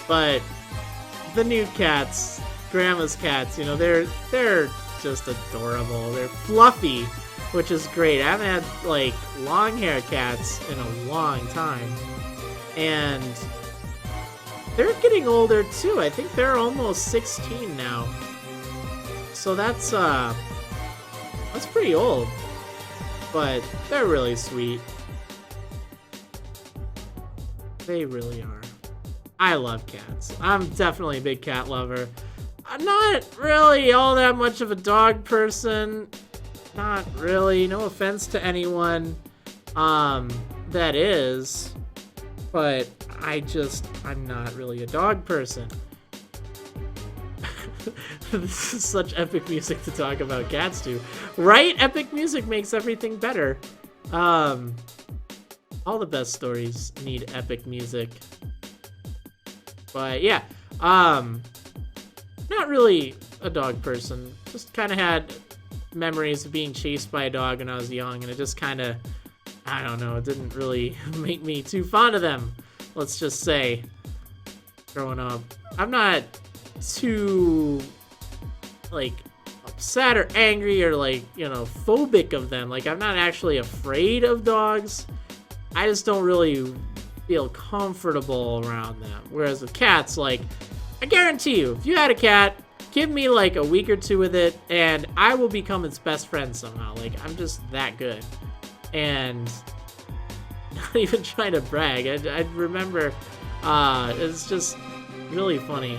But the new cats, Grandma's cats, you know, they're just adorable. They're fluffy, which is great. I haven't had like long hair cats in a long time, and they're getting older too. I think they're almost 16 now. So that's pretty old. But they're really sweet. They really are. I love cats. I'm definitely a big cat lover. I'm not really all that much of a dog person. Not really. No offense to anyone that is. But I'm not really a dog person. This is such epic music to talk about cats to. Right? Epic music makes everything better. All the best stories need epic music. But yeah, not really a dog person. Just kind of had memories of being chased by a dog when I was young, and it just kind of, I don't know, it didn't really make me too fond of them. Let's just say, growing up. I'm not too, like, upset or angry or, like, you know, phobic of them. Like, I'm not actually afraid of dogs. I just don't really feel comfortable around them. Whereas with cats, like, I guarantee you, if you had a cat, give me, like, a week or two with it, and I will become its best friend somehow. Like, I'm just that good. And not even trying to brag. I remember, it's just really funny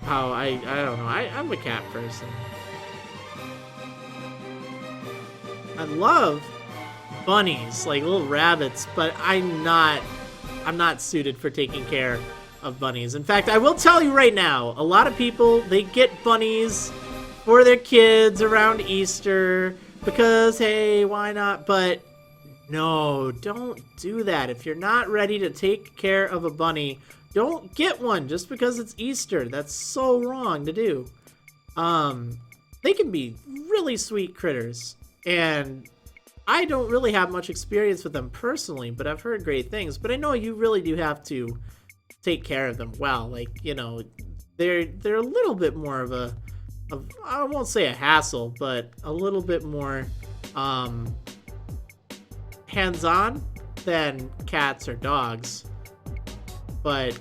how I don't know, I'm a cat person. I love bunnies, like little rabbits, but I'm not suited for taking care of bunnies. In fact, I will tell you right now, a lot of people, they get bunnies for their kids around Easter because, hey, why not? But no, don't do that. If you're not ready to take care of a bunny, don't get one just because it's Easter. That's so wrong to do. They can be really sweet critters, and I don't really have much experience with them personally, but I've heard great things. But I know you really do have to take care of them well. Like, you know, they're a little bit more of I won't say a hassle, but a little bit more hands-on than cats or dogs. But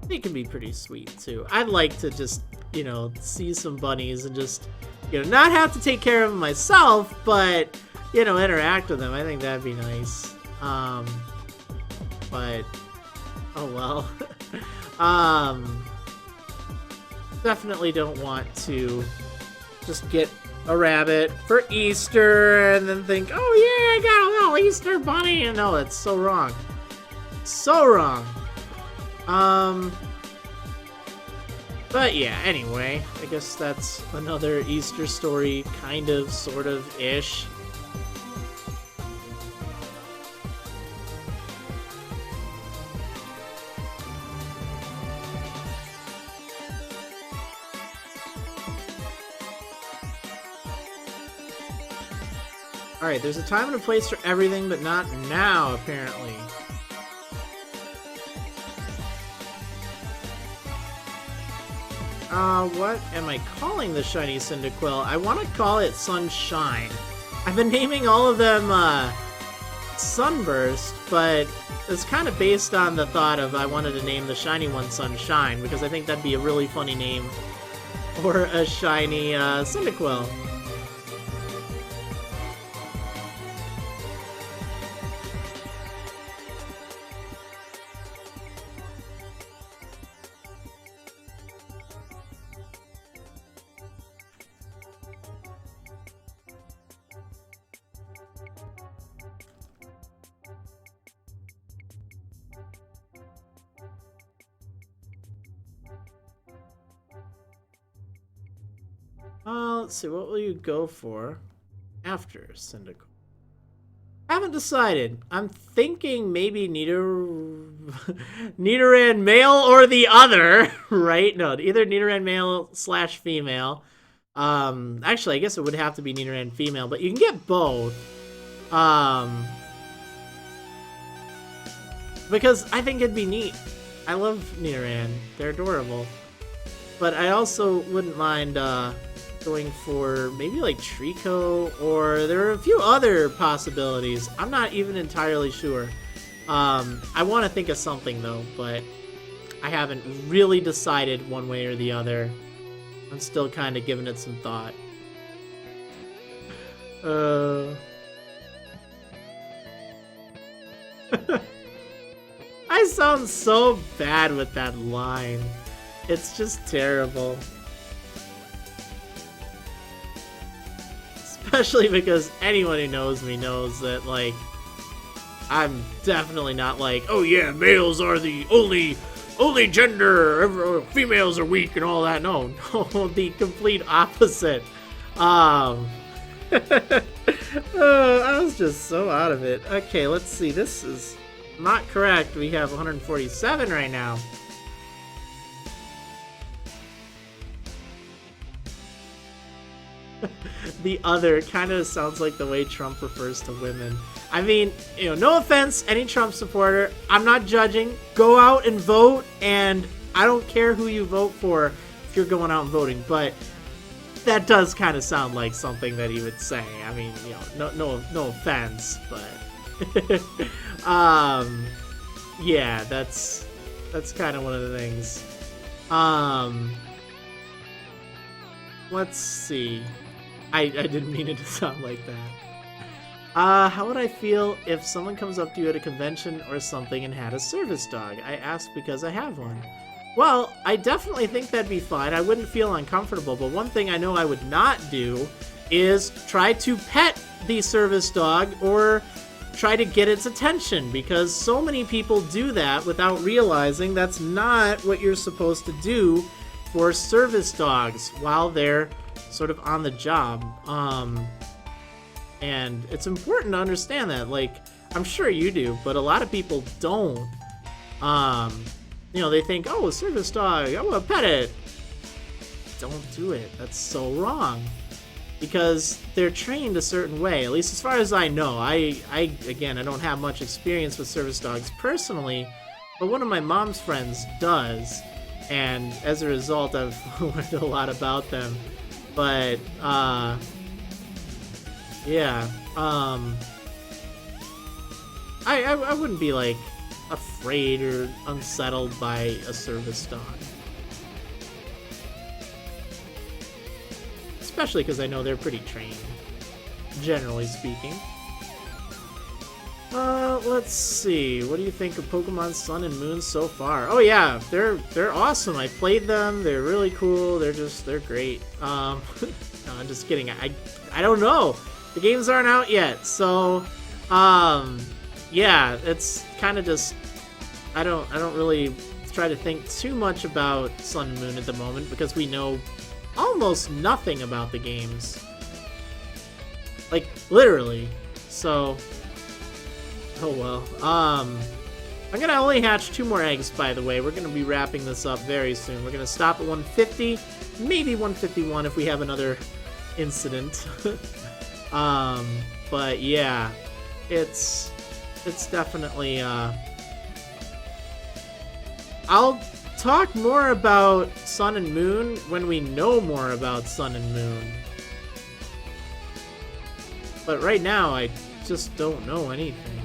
they can be pretty sweet too. I'd like to just, you know, see some bunnies and just, you know, not have to take care of them myself, but, you know, interact with them. I think that'd be nice. But oh well. Definitely don't want to just get a rabbit for Easter and then think, oh yeah, I got a little Easter bunny. And no, it's so wrong. So wrong. But yeah, anyway, I guess that's another Easter story, kind of, sort of, ish. Alright, there's a time and a place for everything, but not now, apparently. What am I calling the Shiny Cyndaquil? I want to call it Sunshine. I've been naming all of them, Sunburst, but it's kind of based on the thought of I wanted to name the shiny one Sunshine, because I think that'd be a really funny name for a shiny, Cyndaquil. Let's see, what will you go for after Cyndaquil? Haven't decided. I'm thinking maybe Nidoran male or the other, right? No, either Nidoran male / female. Actually, I guess it would have to be Nidoran female, but you can get both. Because I think it'd be neat. I love Nidoran. They're adorable. But I also wouldn't mind going for maybe like Trico, or there are a few other possibilities. I'm not even entirely sure. I want to think of something though, but I haven't really decided one way or the other. I'm still kind of giving it some thought. I sound so bad with that line. It's just terrible. Especially because anyone who knows me knows that, like, I'm definitely not like, oh yeah, males are the only gender, females are weak and all that. No, the complete opposite. I was just so out of it. Okay, let's see. This is not correct. We have 147 right now. The other kind of sounds like the way Trump refers to women. I mean, you know, no offense, any Trump supporter. I'm not judging. Go out and vote, and I don't care who you vote for if you're going out and voting, but that does kind of sound like something that he would say. I mean, you know, no offense, but yeah, that's kind of one of the things. Let's see. I didn't mean it to sound like that. How would I feel if someone comes up to you at a convention or something and had a service dog? I ask because I have one. Well, I definitely think that'd be fine. I wouldn't feel uncomfortable, but one thing I know I would not do is try to pet the service dog or try to get its attention, because so many people do that without realizing that's not what you're supposed to do for service dogs while they're sort of on the job. And it's important to understand that. Like, I'm sure you do, but a lot of people don't. You know, they think, oh, a service dog, I want to pet it. Don't do it. That's so wrong. Because they're trained a certain way, at least as far as I know. Again, I don't have much experience with service dogs personally, but one of my mom's friends does. And as a result, I've learned a lot about them. But, yeah, I wouldn't be, like, afraid or unsettled by a service dog. Especially because I know they're pretty trained, generally speaking. Let's see. What do you think of Pokemon Sun and Moon so far? Oh yeah, they're awesome. I played them. They're really cool. They're great. No, I'm just kidding. I don't know. The games aren't out yet, so yeah, it's kind of just I don't really try to think too much about Sun and Moon at the moment because we know almost nothing about the games. Like literally. So oh well. I'm gonna only hatch 2 more eggs, by the way. We're gonna be wrapping this up very soon. We're gonna stop at 150, maybe 151 if we have another incident. But yeah, it's definitely I'll talk more about Sun and Moon when we know more about Sun and Moon. But right now, I just don't know anything.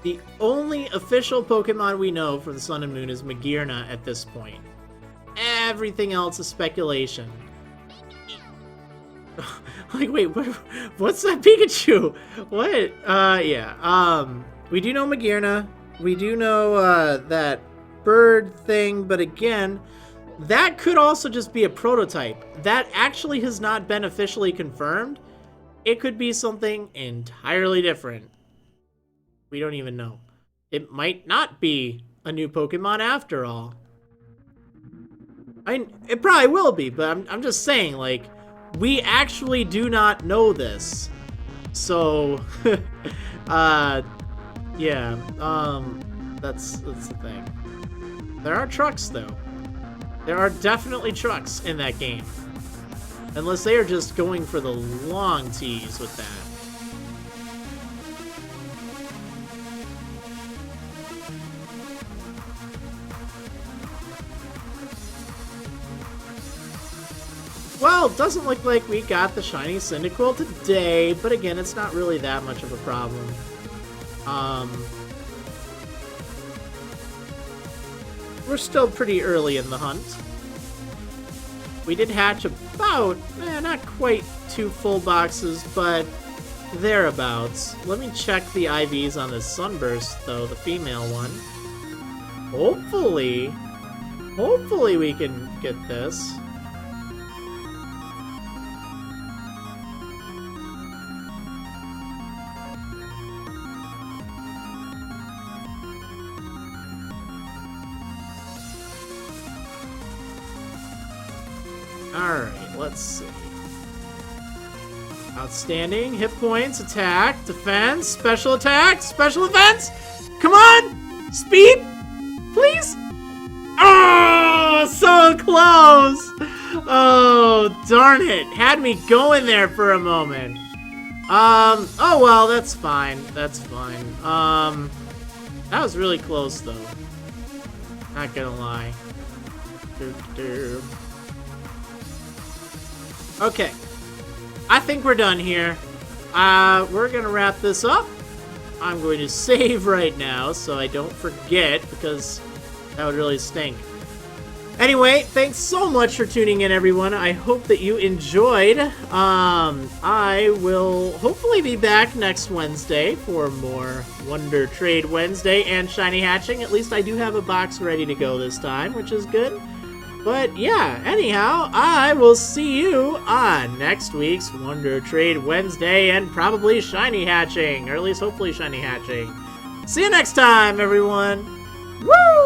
The only official Pokemon we know from the Sun and Moon is Magearna at this point. Everything else is speculation. Like, wait, what's that Pikachu? What? Yeah. We do know Magearna. We do know, that bird thing, but again, that could also just be a prototype. That actually has not been officially confirmed. It could be something entirely different. We don't even know. It might not be a new Pokemon after all. I mean, it probably will be, but I'm just saying, like, we actually do not know this. So, yeah, that's the thing. There are trucks, though. There are definitely trucks in that game. Unless they are just going for the long tease with that. Well, it doesn't look like we got the Shiny Cyndaquil today, but again, it's not really that much of a problem. We're still pretty early in the hunt. We did hatch about, not quite 2 full boxes, but thereabouts. Let me check the IVs on this Sunburst, though, the female one. Hopefully we can get this. Alright, let's see. Outstanding. Hit points, attack, defense, special attack, special defense! Come on! Speed! Please! Oh, so close! Oh, darn it. Had me going there for a moment. Oh well, that's fine. That's fine. That was really close, though. Not gonna lie. Okay, I think we're done here. We're gonna wrap this up. I'm going to save right now so I don't forget, because that would really stink. Anyway, thanks so much for tuning in, everyone. I hope that you enjoyed. I will hopefully be back next Wednesday for more Wonder Trade Wednesday and Shiny Hatching. At least I do have a box ready to go this time, which is good. But yeah, anyhow, I will see you on next week's Wonder Trade Wednesday and probably Shiny Hatching, or at least hopefully Shiny Hatching. See you next time, everyone! Woo!